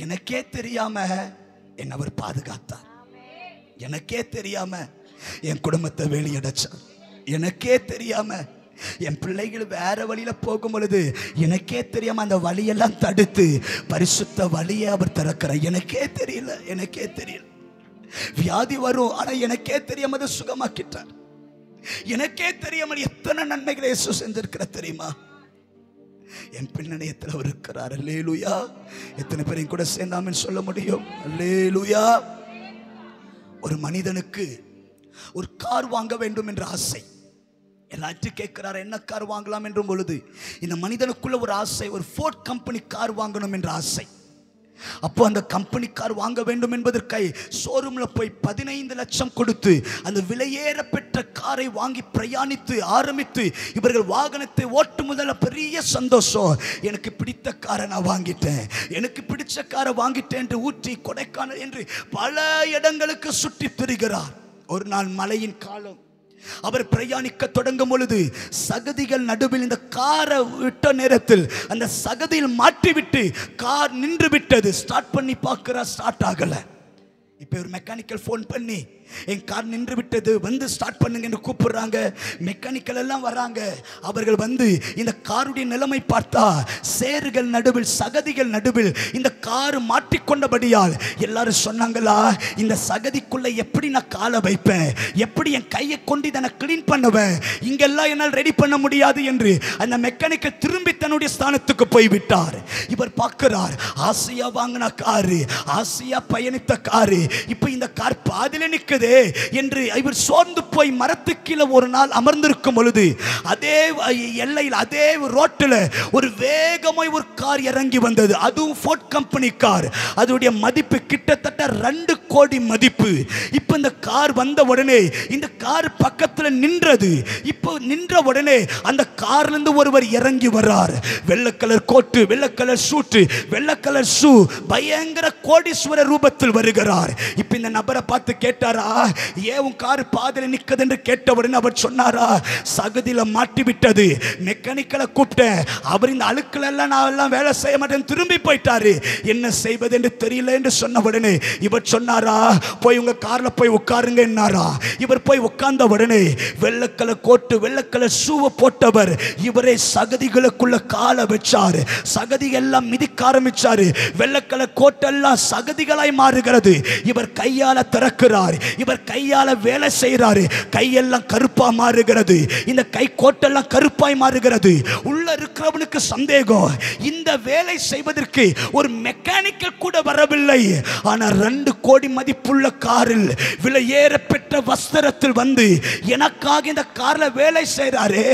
எனக்கே தெரியாம என்னை அவர் பாதுகாத்தார், எனக்கே தெரியாம என் குடும்பத்தை வெளியடைச்சார், எனக்கே தெரியாம என் பிள்ளைகள் வேற வழியில போகும் பொழுது எனக்கே தெரியாம அந்த வழியெல்லாம் தடுத்து பரிசுத்த வழியை அவர் திறக்கிறார். எனக்கே தெரியல, எனக்கே தெரியல. வியாதி வரும், ஆனா எனக்கே தெரியாம அதை சுகமாக்கிட்டார். எனக்கே தெரியாமல் எத்தனை நன்மைகளை இயேசு செஞ்சிருக்கிறார் தெரியுமா? என் பின்னணியத்தில் அவர் இருக்கிறார். அல்லேலூயா. எத்தனை பேரையும் கூட சேர்ந்தாமல் சொல்ல முடியும்? அல்லேலூயா. ஒரு மனிதனுக்கு ஒரு கார் வாங்க வேண்டும் என்ற ஆசை. எல்லாத்தையும் கேட்கிறார், என்ன கார் வாங்கலாம் என்றும் பொழுது இந்த மனிதனுக்குள்ள ஒரு ஆசை, ஒரு ஃபோர்ட் கம்பெனி கார் வாங்கணும் என்ற ஆசை. அப்போ அந்த கம்பெனி கார் வாங்க வேண்டும் என்பதற்காக ஷோரூம்ல போய் 15 லட்சம் கொடுத்து அந்த விலையேற பெற்ற காரை வாங்கி பிரயாணித்து ஆரம்பித்து இவர்கள் வாகனத்தை ஓட்டும் முதல்ல பெரிய சந்தோஷம். எனக்கு பிடித்த காரை நான் வாங்கிட்டேன், எனக்கு பிடிச்ச காரை வாங்கிட்டேன் என்று ஊட்டி கொடைக்கானல் என்று பல இடங்களுக்கு சுற்றி திரிகிறார். ஒரு நாள் மழையின் காலம், அவர் பிரயாணிக்க தொடங்கும் பொழுது சகதிகள் நடுவில் இந்த காரை விட்ட நேரத்தில் அந்த சகதியில் மாட்டிவிட்டு கார் நின்று விட்டது. ஸ்டார்ட் பண்ணி பார்க்கிறார், ஸ்டார்ட் ஆகல. இப்போ ஒரு மெக்கானிக்கல் ஃபோன் பண்ணி என் கார் நின்று விட்டது, ஸ்டார்ட் பண்ணுங்க என்று கூப்பிடுறாங்க. மெக்கானிக்கல் எல்லாம் வராங்க. அவர்கள் இந்த காருடைய நிலைமை பார்த்தா சேறுகள் நடுவில் சகதிகள் நடுவில் இந்த கார் மாட்டிக்கொண்டபடியால் எல்லாரும் சொன்னாங்களா, இந்த சகதிக்குள்ள எப்படி நான் காலை வைப்பேன், எப்படி என் கையை கொண்டு இதை நான் கிளீன் பண்ணுவேன், இங்கெல்லாம் என்னால் ரெடி பண்ண முடியாது என்று அந்த மெக்கானிக்கல் திரும்பி தன்னுடைய ஸ்தானத்துக்கு போய்விட்டார். இவர் பார்க்கிறார், ஆசையா வாங்கின காரு, ஆசையா பயணித்த காரு, இப்ப இந்த கார் பாதியில நிற்குது என்று இவர் சோர்ந்து போய் மரத்துக்கு கீழே ஒரு நாள் அமர்ந்திருக்கும் பொழுது அதே எல்லையில் அதே ரோட்டில் ஒரு வேகமாய் ஒரு கார் இறங்கி வந்தது. அதுவும் ஃபோர்ட் கம்பெனி கார். அதோடைய மதிப்பு கிட்டத்தட்ட 2 கோடி மதிப்பு. இப்ப இந்த கார் வந்த உடனே இந்த கார் பக்கத்தில் நின்றது. இப்போ நின்ற உடனே அந்த கார்ல இருந்து ஒருவர் இறங்கி வர்றார். வெள்ளை கலர் கோட்டு, வெள்ளை கலர் சூட்டு, வெள்ளை கலர் ஷூ, பயங்கர கோடீஸ்வர ரூபத்தில் வருகிறார். இப்ப இந்த நபரை பார்த்து கேட்டாரா, ஏன் உன் கார் பாதையில நிக்குது என்று கேட்டவுடன் அவர் சொன்னாரா, சகதியில மாட்டி விட்டது, மெக்கானிக்கலை கூப்பிட்டேன், அவர் இந்த அழுக்குல எல்லாம் நான் எல்லாம் வேலை செய்ய மாட்டேன் திரும்பி போயிட்டாரு, என்ன செய்வது என்று தெரியல என்று சொன்ன உடனே இவர் சொன்னாரா, போய் உங்க கார்ல போய் உட்காருங்க என்னாரா. இவர் போய் உட்கார்ந்த உடனே வெள்ளக்கலர் கோட்டு வெள்ளக்கலர் ஷூவை போட்டவர் இவரே சகதிகளுக்குள்ள காலை வச்சாரு, சகதி எல்லாம் மிதிக்க ஆரம்பிச்சாரு, வெள்ளக்கலர் கோட்டெல்லாம் சகதிகளாய் மாறுகிறது. இவர் கையால திறக்கிறார், இவர் கையால வேலை செய்யறாரு, கையெல்லாம் கருப்பா மாறுகிறது, இந்த கை கோட்டெல்லாம் கருப்பாய் மாறுகிறது. உள்ள இருக்கிறவனுக்கு சந்தேகம், இந்த வேலை செய்வதற்கு ஒரு மெக்கானிக்கல் கூட வரவில்லை, ஆனா 2 கோடி மதிப்புள்ள காரில் விலையேற பெற்ற வஸ்திரத்தில் வந்து எனக்காக இந்த கார்ல வேலை செய்றாரு,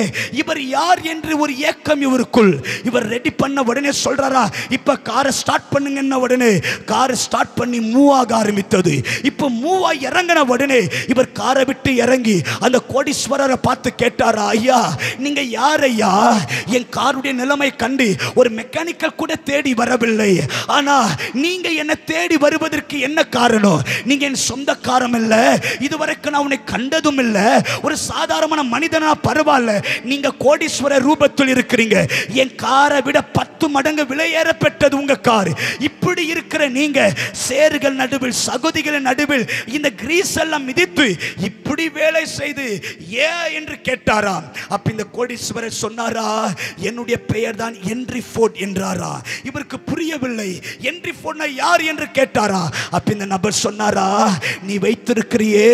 இவர் யார் என்று ஒரு ஏக்கம் இவருக்குள். இவர் ரெடி பண்ண உடனே சொல்றாரா, இப்ப காரை ஸ்டார்ட் பண்ணுங்க. உடனே காரை ஸ்டார்ட் பண்ணி மூவ் ஆக ஆரம்பித்தது. இப்ப மூவ் ஆகி இறங்கின உடனே இவர் காரை விட்டு இறங்கி அந்த கோடீஸ்வரரை பார்த்து கேட்டாரா, ஐயா நீங்க யார் ஐயா, என் காருடைய நிலைமை கண்டு ஒரு மெக்கானிக்கல் கூட தேடி வரவில்லை, ஆனா நீங்க என்ன தேடி வருவதற்கு என்ன காரணம், நீங்க என் சொந்தக்காரன் இல்ல, இதுவரைக்கும் நான் உன்னை கண்டதும் இல்ல, ஒரு சாதாரண மனிதனா பரவாயில்ல, நீங்க கோடீஸ்வர ரூபத்தில் இருக்கிறீங்க, என் காரை விட 10 மடங்கு விலையேற பெற்றது உங்க கார், இப்படி இருக்கிற நீங்க சேறுகள் நடுவில் சகதிகளின் நடுவில் இந்த கிரீஸ் எல்லாம் மிதித்து இப்படி வேலை செய்து ஏன் என்று கேட்டாராம். அப்ப இந்த கோடீஸ்வரர் சொன்னாரா, என்னுடைய பெயர் தான் ஹென்றி ஃபோர்ட் என்றாரா. இவருக்கு புரியவில்லை, ஹென்றி ஃபோர்ட்னா யார் என்று கேட்டாரா. அப்ப இந்த நபர் சொன்னாரா, நீ வைத்திருக்கிறியே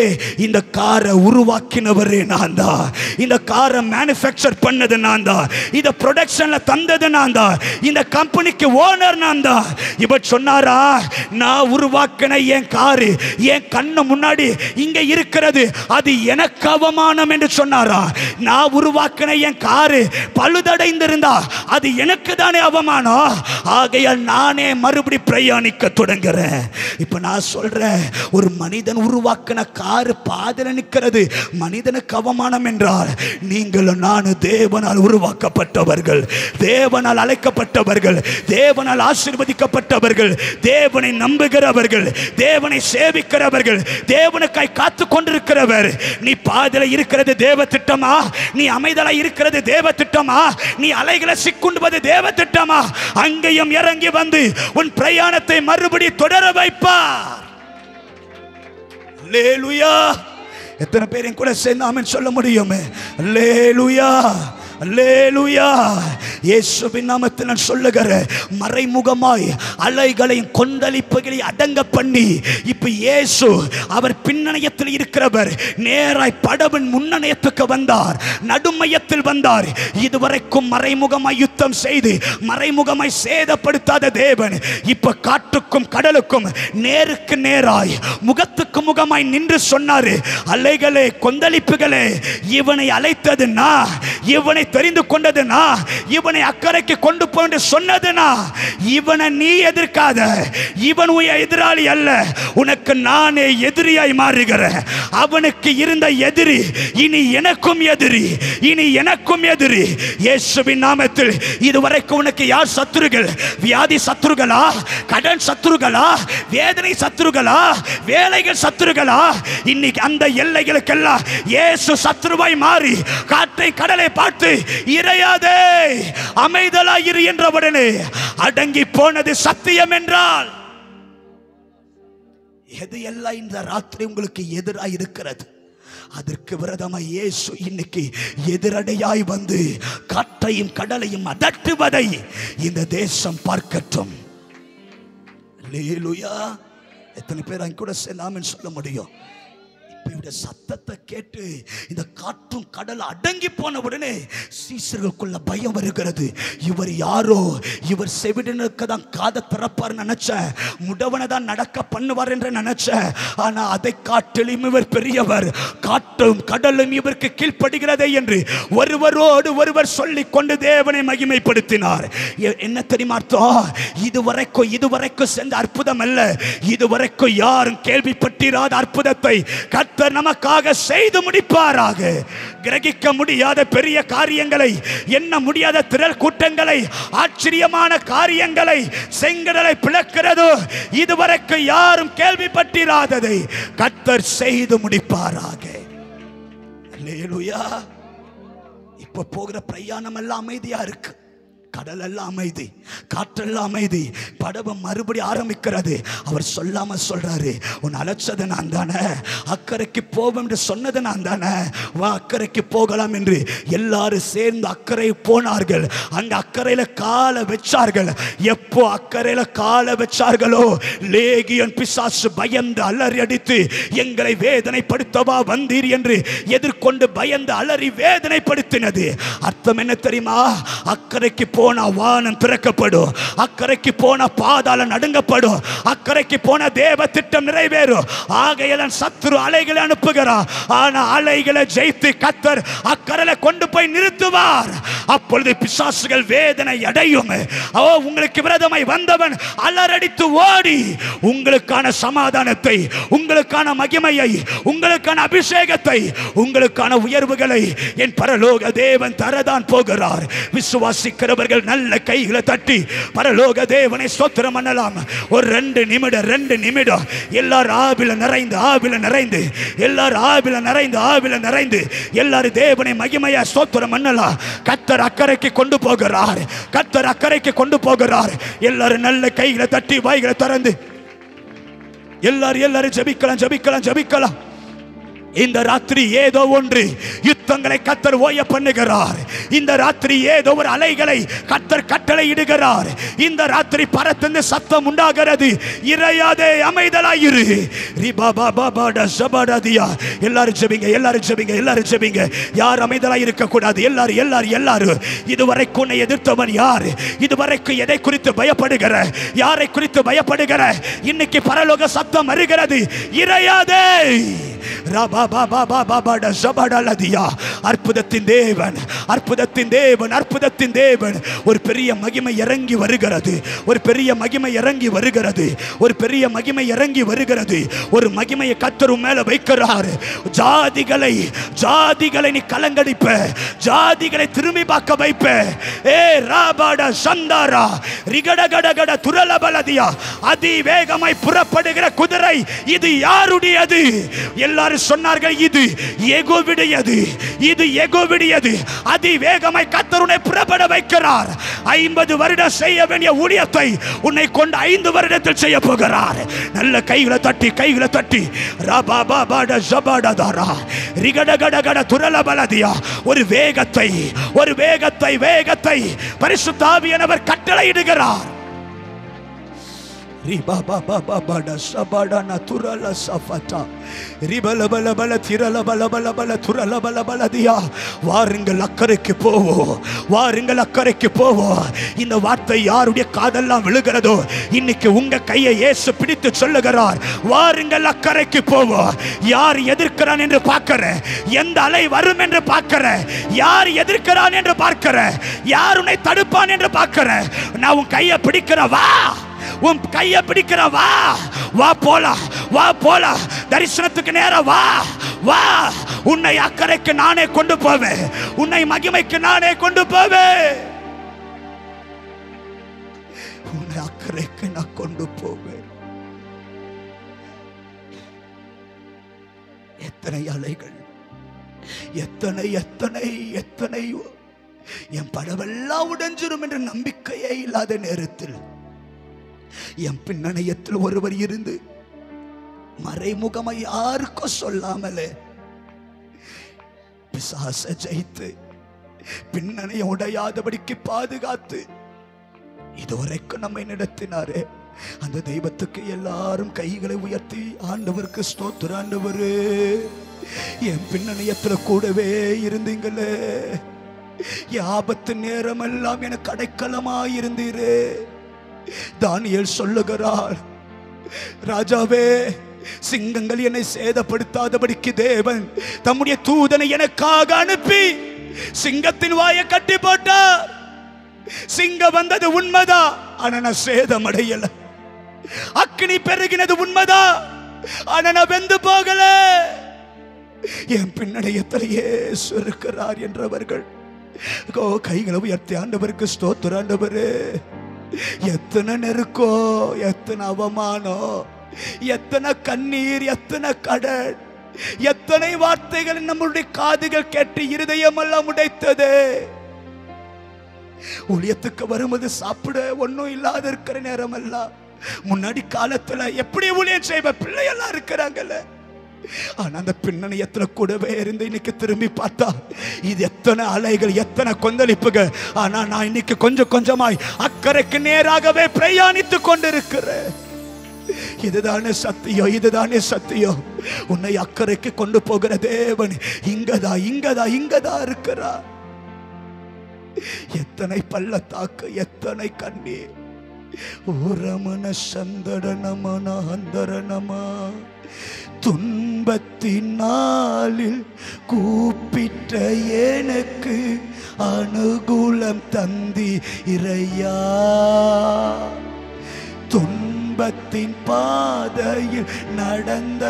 இந்த காரை உருவாக்கினவரே நான் தான், இந்த காரை மேனுஃபேக்சர் பண்ணது நான் தான், இந்த ப்ரொடக்ஷன்ல தந்தது நான் தான், இந்த கம்பெனிக்கு ஓனர் நான் தான். இவர் சொன்னாரா, நான் உருவாக்கின என் காரு என் கண்ணு முன்னாடி இங்க இருக்கிறது, அது எனக்கு அவமானம் என்று சொன்னாரா. நான் உருவாக்கின என் காரு பழுதடைந்திருந்தா அது எனக்கு தானே அவமானம், ஆகையால் நானே மறுபடி பிரயாணிக்க தொடங்குறேன். இப்ப நான் சொல்றேன், ஒரு மனிதன் உருவாக்கின காரு பாதையில நிற்கிறது மனிதனுக்கு அவமானம் என்றால், நீங்களும் நானும் தேவனால் உருவாக்கப்பட்டவர்கள், தேவனால் அழைக்கப்பட்டவர்கள், தேவனால் ஆசீர்வதிக்கப்பட்டவர்கள், தேவனை நம்புகிறவர்கள், தேவனை சேவிக்கிறவர்கள், தேவனுக்காய் காத்து கொண்டிருக்கிறவர். நீ பாதையில இருக்கிறது தேவ திட்டமா, நீ அமைதலா இருக்கிறது தேவ திட்டமா, நீ அலைகளை சிக்குண்டுவது தேவ திட்டமா, அங்கேயும் இறங்கி வந்து உன் பிரயாணத்தை மறுபடி தொடர வைப்பார். அல்லேலூயா. எத்தனை பேரையும் கூட சேர்ந்து ஆமென் சொல்ல முடியும்? அல்லேலூயா, அல்லேலூயா. இயேசுவின் நாமத்தில் நான் சொல்லுகிறேன், மறைமுகமாய் அலைகளையும் கொந்தளிப்புகளை அடங்க பண்ணி இப்ப இயேசு அவர் பின்னணியத்தில் இருக்கிறவர் நேராய் படவின் முன்னணியத்துக்கு வந்தார், நடுமையத்தில் வந்தார். இதுவரைக்கும் மறைமுகமாய் யுத்தம் செய்து மறைமுகமாய் சேதப்படுத்தாத தேவன் இப்ப காற்றுக்கும் கடலுக்கும் நேருக்கு நேராய் முகத்துக்கு முகமாய் நின்று சொன்னாரு, அலைகளே கொந்தளிப்புகளே, இவனை அழைத்ததுனா, இவனை தெரிந்து கொண்டதுனா, இவனை அக்கறைக்கு கொண்டு போய் சொன்னதுனா, இவனை நீ எதிர்க்காத, இவன் உன் எதிராளி அல்ல, உனக்கு நானே எதிரியாய் மாறுகிறேன். அவனுக்கு இருந்த எதிரி இனி எனக்கும் எதிரி, இனி எனக்கும் எதிரி. இயேசுவின் நாமத்தில் இதுவரைக்கும் உனக்கு யார் சத்துருகள்? வியாதி சத்துருகளா, கடன் சத்துருகளா, வேதனை சத்துருகளா, வேலைகள் சத்துருகளா? இன்னைக்கு அந்த எல்லைகளுக்கெல்லாம் இயேசு சத்துருவாய் மாறி காற்றை கடலை பார்த்து இறையாதே அமைதலாயிரு என்றவுடனே அடங்கி போனது சத்தியம் என்றால், எது எல்லாம் இந்த ராத்திரி உங்களுக்கு எதிராக இருக்கிறது அதற்கு விரோதமாய் இயேசு இன்னைக்கு எதிரடையாய் வந்து காற்றையும் கடலையும் அதட்டுவதை இந்த தேசம் பார்க்கட்டும். அல்லேலூயா. எத்தனை பேர் அங்க கூட சேர்ந்து ஆமென் சொல்ல முடியும்? சத்தத்தை கேட்டு இந்த காற்றும் கடல் அடங்கி போன உடனே சீசர்களுக்குள்ள பயம் வருகிறது. இவர் யாரோ, இவர் செவிடனுக்கு தான் காதை திறப்பார் நினைச்ச, முடவனை தான் நடக்க பண்ணுவார் என்று நினைச்ச, ஆனா அதை காட்டிலும் இவர் பெரியவர், காற்றும் கடலும் இவருக்கு கீழ்ப்படுகிறதே என்று ஒருவரோடு ஒருவர் சொல்லிக் கொண்டு தேவனை மகிமைப்படுத்தினார். என்ன தெரியுமா அர்த்தம்? இதுவரைக்கும் சென்ற அற்புதம் அல்ல, இதுவரைக்கும் யாரும் கேள்விப்பட்டிராத அற்புதத்தை கர்த்தர் கர்த்தர் நமக்காக செய்து முடிப்பாராக. கிரகிக்க முடியாத பெரிய காரியங்களை, எண்ண முடியாத திரள் கூட்டங்களை, ஆச்சரியமான காரியங்களை, செங்கடலை பிளக்கிறது இதுவரைக்கும் யாரும் கேள்விப்பட்டிராததை கர்த்தர் செய்து முடிப்பாராக. அல்லேலூயா. இப்ப போகிற பிரயாணம் எல்லாம் அமைதியா இருக்கு. கடல் எல்லாம் அமைதி, காற்றெல்லாம் அமைதி, படகு மறுபடி ஆரம்பிக்கிறது. அவர் சொல்லாம சொல்றாரு, உன் அழைச்சது நான் தானே, அக்கறைக்கு போவோம் என்று சொன்னது நான் தானே, வா அக்கறைக்கு போகலாம் என்று எல்லாரும் சேர்ந்து அக்கறை போனார்கள். அங்க அக்கறையில காலை வச்சார்கள். எப்போ அக்கறையில காலை வச்சார்களோ லேகியன் பிசாசு பயந்து அலறி அடித்து, எங்களை வேதனைப்படுத்தவா வந்தீர் என்று எதிர்கொண்டு பயந்து அலறி வேதனைப்படுத்தினது. அர்த்தம் என்ன தெரியுமா? அக்கறைக்கு போனா வானம் திறக்கப்படும், அக்கறைக்கு போன பாதாளம் நடுங்கப்படும், அக்கறைக்கு போன தேவ திட்டம் நிறைவேறும். ஆகையால் சத்துரு அலைகளை அனுப்புகிறார். ஆனா அலைகளை ஜெயித்து கர்த்தர் அக்கறையில கொண்டு போய் நிறுத்துவார். அப்பொழுது பிசாசுகள் வேதனை அடையும். உங்களுக்கு விரோதமாய் வந்தவன் அலறடித்து ஓடி உங்களுக்கான சமாதானத்தை, உங்களுக்கான மகிமையை, உங்களுக்கான அபிஷேகத்தை, உங்களுக்கான உயர்வுகளை என் பரலோக தேவன் தரதான் போகிறார். விசுவாசிக்கிறவர்கள் நல்ல கைகளை தட்டி பரலோக தேவனை ஸ்தோத்திரம் பண்ணலாம். ஒரு 2 நிமிடம் எல்லாரும் ஆவில நிறைந்து எல்லாரும் தேவனை மகிமையா ஸ்தோத்திரம் பண்ணலாம். கர்த்தர் அக்கறைக்கு கொண்டு போகிறார். கர்த்தர் அக்கறைக்கு கொண்டு போகிறார். எல்லாரும் நல்ல கைகளை தட்டி வாய்களை திறந்து எல்லாரும் ஜெபிக்கலாம். இந்த ராத்திரி ஏதோ ஒன்று யுத்தங்களை கர்த்தர் ஓய பண்ணுகிறார். இந்த ராத்திரி ஏதோ ஒரு அலைகளை கர்த்தர் கட்டளை இடுகிறார். இந்த ராத்திரி பரத்திலிருந்து சத்தம் உண்டாகிறது. இறையாதே, அமைதலாயிரு. எல்லாரும் ஜெபிங்க. யார் அமைதலாய் இருக்க கூடாது? எல்லாரும். இதுவரைக்கும் உன்னை எதிர்த்தவன் யார்? இதுவரைக்கும் எதை குறித்து பயப்படுகிற? யாரை குறித்து பயப்படுகிற? இன்னைக்கு பரலோக சத்தம் வருகிறது. இறையாதே. அற்புதத்தின் தேவன் ஒரு பெரிய மகிமை இறங்கி வருகிறது. ஒரு மகிமையை கர்த்தர் மேல வைக்கிறார். ஜாதிகளை நீ கலங்கடிப்ப, ஜாதிகளை திரும்பி பார்க்க வைப்ப. ஏ ராபாடா சந்தாரா ரிகடகடகட துரலபலதியா, அதிவேகமாய் புறப்படுகிற குதிரை இது யாருடையது? எல்லாரும் சொன்னார்கள், இது எகோவிடையது. அதிவேகமாய் கர்த்தர் உன்னை புறப்பட வைக்கிறார். 50 வருடம் செய்ய வேண்டிய ஊழியத்தை உன்னை கொண்டு 5 வருடத்தில் செய்ய போகிறார். நல்ல கைகளை தட்டி ரபாபாபாட ஜபாடதாரா ரிகடகடகட துரலபலதியா, ஒரு வேகத்தை பரிசுத்த ஆவியானவர் கட்டளையிடுகிறார். வாருங்கள் அக்கறைக்கு போவோம். இந்த வார்த்தை யாருடைய காதெல்லாம் விழுகிறதோ இன்னைக்கு உங்க கையை இயேசு பிடித்து சொல்லுகிறார். வாருங்கள் அக்கறைக்கு போவோம். யார் எதிர்க்கிறான் என்று பார்க்கிற, எந்த அலை வரும் என்று பார்க்கிற, யார் எதிர்க்கிறான் என்று பார்க்கிற, யார் உன்னை தடுப்பான் என்று பார்க்கிற, நான் உன் கையை பிடிக்கிற, உன் கையை பிடிக்கிற, வா போலாம். தரிசனத்துக்கு நேரம் வா. உன்னை அக்கறைக்கு நானே கொண்டு போவேன். உன்னை மகிமைக்கு நானே கொண்டு போவேன். உன்னை அக்கறைக்கு நான் கொண்டு போவேன். எத்தனை அலைகள், எத்தனை என் படவெல்லாம் உடைஞ்சிரும் என்ற நம்பிக்கையே இல்லாத நேரத்தில் என் பின்னணியத்தில் ஒருவர் இருந்து மறைமுகமா யாருக்கும் சொல்லாமலே பிசாசை ஜெயித்து பின்னணியை உடையாதபடிக்கு பாதுகாத்து இதுவரைக்கும் நம்மை நடத்தினாரே, அந்த தெய்வத்துக்கு எல்லாரும் கைகளை உயர்த்தி ஆண்டவருக்கு ஸ்தோத்திரம். ஆண்டவரே, என் பின்னணியத்துல கூடவே இருந்தீங்களே, ஆபத்து நேரம் எல்லாம் எனக்கு அடைக்கலமாய் இருந்தீரே. தானியேல் சொல்லுகிறார், ராஜாவே, சிங்கங்கள் என்னை சேதப்படுத்தாதபடிக்கு தேவன் தம்முடைய தூதனை எனக்காக அனுப்பி சிங்கத்தின் வாயை கட்டி போட்டார். சிங்கம் வந்தது உண்மைதா, ஆனா நான் சேதம் அடையல. அக்கினி பெருகினது உண்மைதா, ஆனா நான் வெந்து போகல. என் பின்னடையத்தில் இயேசு இருக்கிறார் என்றவர்கள் கைகளை உயர்த்தி ஆண்டவருக்கு ஸ்தோத்திரம். ஆண்டவரே, எத்தனை நெருக்கோ, எத்தனை அவமானம், எத்தனை கண்ணீர், எத்தனை கடன், எத்தனை வார்த்தைகள் நம்முடைய காதுகள் கேட்டு இருதயம் எல்லாம் உடைத்தது. ஊழியத்துக்கு வரும்போது சாப்பிட ஒன்னும் இல்லாத இருக்கிற நேரம் எல்லாம் முன்னாடி காலத்துல எப்படி ஊழியம் செய்வ பிள்ளையெல்லாம் இருக்கிறாங்கல்ல, ஆனா அந்த பின்னணியத்துல கூடவே இருந்து இன்னைக்கு திரும்பி பார்த்தா இது எத்தனை அலைகள், எத்தனை கொந்தளிப்புகள். ஆனா நான் இன்னைக்கு கொஞ்சம் கொஞ்சமாய் அக்கறைக்கு நேராகவே பிரயாணித்து கொண்டிருக்கிறேன். இதுதானே சத்தியம், இதுதானே சத்தியம். உன்னை அக்கறைக்கு கொண்டு போகிற தேவன் இங்கதான் இங்கதான் இங்கதான் இருக்கிறார். எத்தனை பள்ளத்தாக்கு, எத்தனை கண்ணீர். ஊரமன சந்தடனமன அந்தரணமா துன்பத்தின் நாளில் கூப்பிட்ட எனக்கு அனுகூலம் தந்தீரையா. துன்பத்தின் பாதையில் நடந்த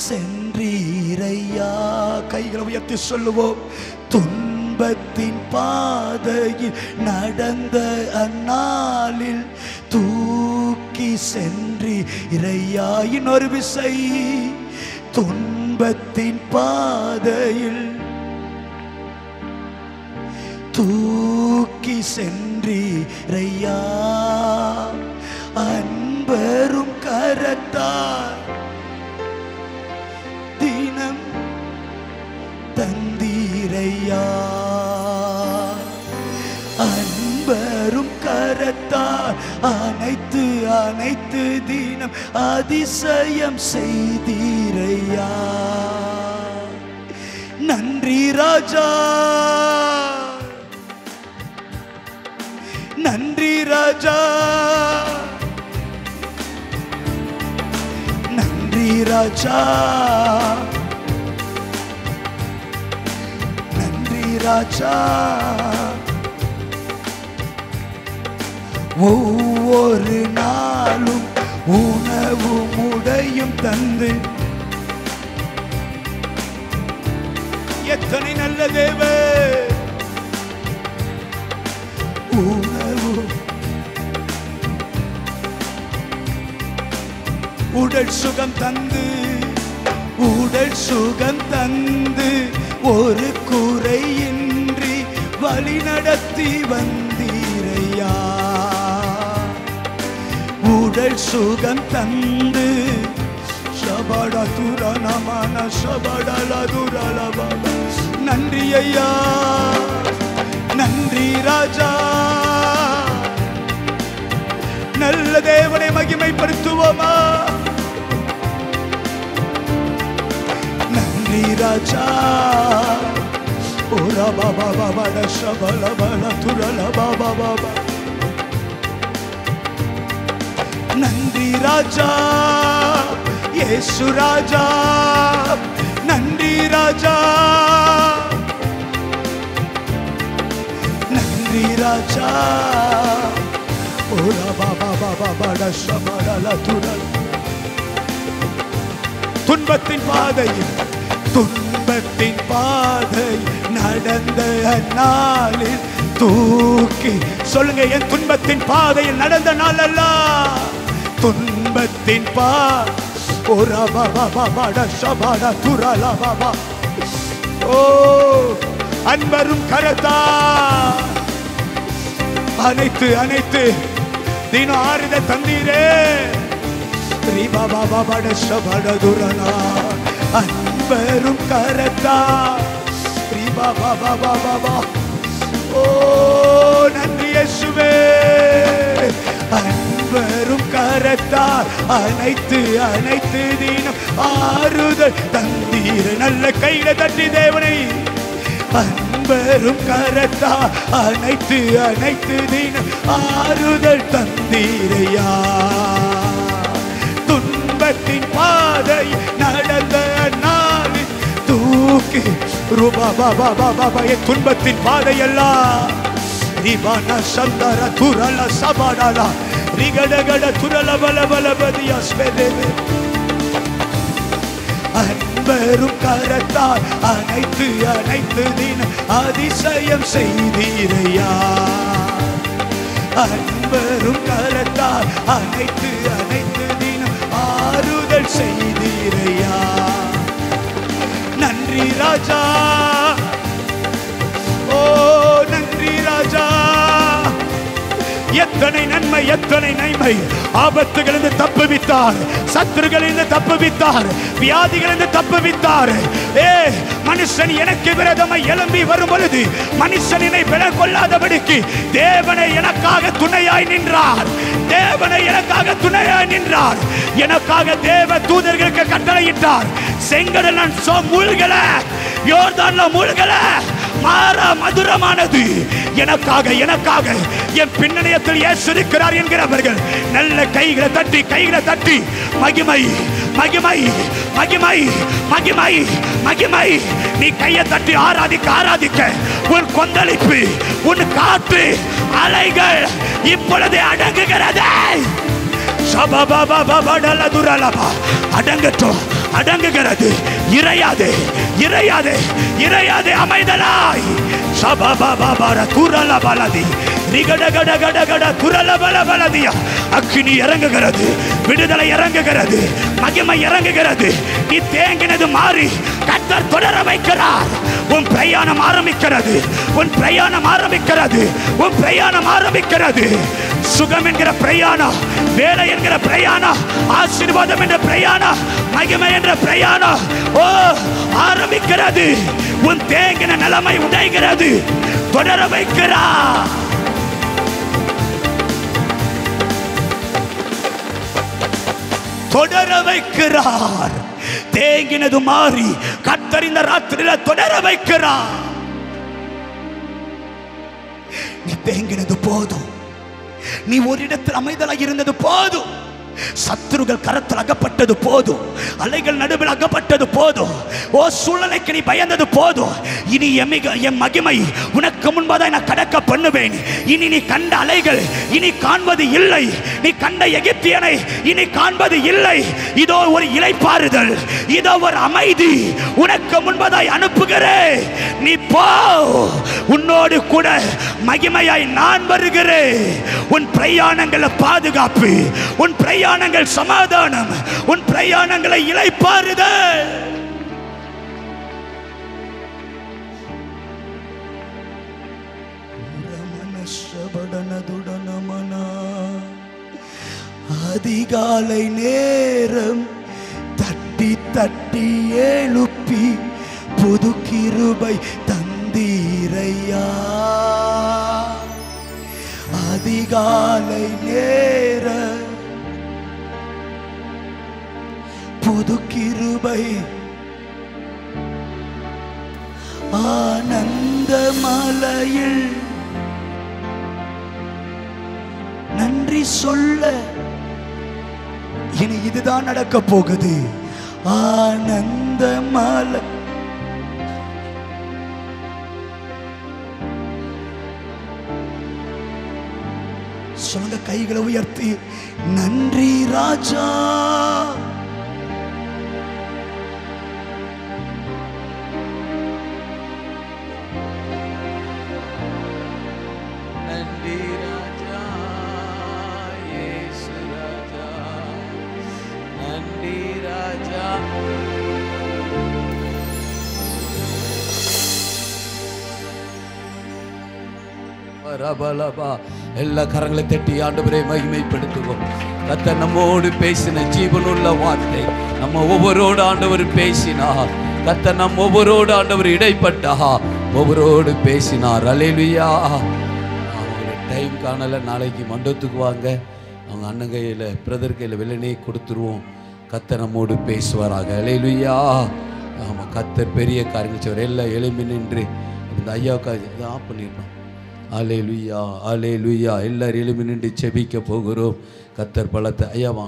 சென்றீரையா. கைகளை உயர்த்தி சொல்லுவோம். துன்பத்தின் பாதையில் நடந்த அந்நாளில் தூக்கி சென்றீரையா. இன்னொரு விசை. துன்பத்தின் பாதையில் தூக்கி சென்றீரையா. அன்பரும் கரத்தார் தினம் தந்தீரையா. அன்பரும் கரத்தார் அனைத்து அனைத்து தினம் அதிசயம் செய்தீரையா. நன்றி ராஜா, நன்றி ராஜா, நன்றி ராஜா, நன்றி ராஜா. ஒவ்வொரு நாளும் உணவும் உடையும் தந்து எத்தனை நல்ல தேவன். உணவு உடல் சுகம் தந்து, உடல் சுகம் தந்து ஒரு குறையின்றி வழி நடத்தி வந்தீரையா. உடல் சுகம் தந்து சபட துரணமான சபடல துரலபா. நன்றி ஐயா, நன்றி ராஜா. நல்ல தேவனை மகிமைப்படுத்துவோமா. நன்றி ராஜா. ஓரா பாபா பாபா சபல பல துரல பாபா பாபா. நன்றி ராஜா, இயேசு ராஜா. நன்றி ராஜா, நன்றி ராஜா. ஓரா பாபா பாபா பட சபல துரல். துன்பத்தின் பாதையில், துன்பத்தின் பாதை நடந்த நாளில் தூக்கி சொல்லுங்க. என் துன்பத்தின் பாதையில் நடந்த நாள் அல்ல, துன்பத்தின் ஓரா பாபா பாபா சபட துரல பாபா. ஓ அன்பரும் கரத்தா அனைத்து அனைத்து தினம் ஆறுத தந்தீரே. அன்பரும் கரத்தா. ஓ நன்றி இயேசுவே. அன்பரும் கரத்தா அனைத்து அனைத்து தினம் ஆறுதல் தந்தீர். நல்ல கையில தட்டி தேவனை. அன்பரும் கரத்தா அனைத்து அனைத்து தினம் ஆறுதல் தந்தீரையா. துன்பத்தின் பாதை நடந்த நாளில் தூக்கி ரூபா பாபா பாபா. என் துன்பத்தின் பாதையெல்லாம் ரிபான சந்தர துரல சபடலா ரிகடகட துரல பல பல பதியா ஸ்பெதே. அன்பரும் கரத்தால் அனைத்து அனைத்து தினம் அதிசயம் செய்தீரையா. அன்பரும் கரத்தால் அனைத்து அனைத்து தினம் ஆறுதல் செய்தீரையா. நன்றி ராஜா, ஓ நன்றி ராஜா. எத்தனை நன்மை, எத்தனை நன்மை. ஆபத்துகளிலிருந்து தப்புவித்தார், சத்துருகளிலிருந்து தப்புவித்தார், வியாதிகளிலிருந்து தப்புவித்தார். மனுஷன் எனக்கு விரோதமாய் எழும்பி வரும் பொழுது மனுஷன் என்னை விலை கொள்ளாதபடிக்கு தேவனை எனக்காக துணையாய் நின்றார். தேவனை எனக்காக துணையாய் நின்றார். எனக்காக தேவ தூதர்களுக்கு கட்டளையிட்டார். செங்கடல் நான் மூழ்கல, யோர்தான்ல மூழ்கல, மாற மதுரமானது. எனக்காக எனக்காக என் பின்னணியத்தில் இயேசு இருக்கிறார் என்கிறவர்கள் நல்ல கைகளை தட்டி கைகளை தட்டி மகிமை மகிமை மகிமை மகிமை மகிமை. நீ கையை தட்டி ஆராதிக்க ஆராதிக்க உன் கொந்தளிப்பு, உன் காற்று அலைகள் இப்பொழுது அடங்குகிறது. அடங்கட்டும், அடங்குகிறது. இறையாதே இறையாதே இறையாதே, அமைதலாய். அக்கினி இறங்குகிறது, விடுதலை இறங்குகிறது, மகிமை இறங்குகிறது. நீ தேங்கினது மாறி கர்த்தர் தொடர வைக்கிறார். உன் பிரயாணம் ஆரம்பிக்கிறது, உன் பிரயாணம் ஆரம்பிக்கிறது, உன் பிரயாணம் ஆரம்பிக்கிறது. சுகம் என்கிற பிரயாணம், வேலை என்கிற பிரயாணம், ஆசீர்வாதம் என்ற பிரயாணம், மகிமை என்ற பிரயாணம் ஓ ஆரம்பிக்கிறது. உன் தேங்கின நிலைமை உடைகிறது, தொடர வைக்கிறார். தொடர வைக்கிறார். தேங்கினது மாறி கர்த்தர் இந்த ராத்திரியில தொடர வைக்கிறார். நீ தேங்கினது போதும், நீ ஒரு இடத்தில் அமைதலாக இருந்தது போதும். சத்துருகள் கரத்தில் அகப்பட்டது போதும், அலைகள் நடுவில் அகப்பட்டது போதும். ஓ சூழ்நிலைக்கு நீ பயந்தது போதும். இனி என் மகிமை உனக்கு முன்பதாக நான் கடக்க பண்ணுவேன். இனி நீ கண்ட அலைகள் இனி காண்பது இல்லை. நீ கண்ட எகிப்தியனை இனி காண்பது இல்லை. இதோ ஒரு இளைப்பாறுதல், இதோ ஒரு அமைதி உனக்கு முன்பதாய் அனுப்புகிறேன். நீ போ, உன்னோடு கூட மகிமையாய் நான் வருகிறேன். உன் பிரயாணங்களை பாதுகாப்பு, உன் பிரயாணங்கள் சமாதானம், உன் பிரயாணங்களை இளைப்பாறுதல். அதிகாலை நேரம் தட்டி தட்டி எழுப்பி புது கிருபை தந்தீரையா. அதிகாலை நேரம் புது கிருபை, ஆனந்த மலையில் நன்றி சொல்ல இனி இதுதான் நடக்க போகுது. ஆனந்த மலை சொல்லுங்க, கைகளை உயர்த்தி நன்றி ராஜா. எல்லா கரங்களை தட்டி ஆண்டவரை மகிமைப்படுத்துவோம். கர்த்தர் நம்மோடு பேசின ஜீவனுள்ள வார்த்தை நம்ம ஒவ்வொருவோடு ஆண்டவர் பேசினார். கர்த்தர் நம்ம ஒவ்வொருவோடு ஆண்டவர் இடைப்பட்டார், ஒவ்வொருவோடு பேசினார். அல்லேலூயா. அவங்க டைம் காணல, நாளைக்கு மண்டபத்துக்கு வாங்க. அவங்க அண்ணன் கையில் பிரதர் கையில் வெள்ளனே கொடுத்துருவோம். கர்த்தர் நம்மோடு பேசுவாராக. அல்லேலூயா. ஆமாம், கர்த்தர் பெரிய காரியங்கள் செய்வார். எல்லாம் எளிமை நின்று இந்த ஐயாவுக்கு ஆஃப் பண்ணியிருப்போம். அல்லேலூயா, அல்லேலூயா. எல்லாரும் எளிமை நின்று செபிக்க போகிறோம். கர்த்தர் பலத்தை ஐயாவா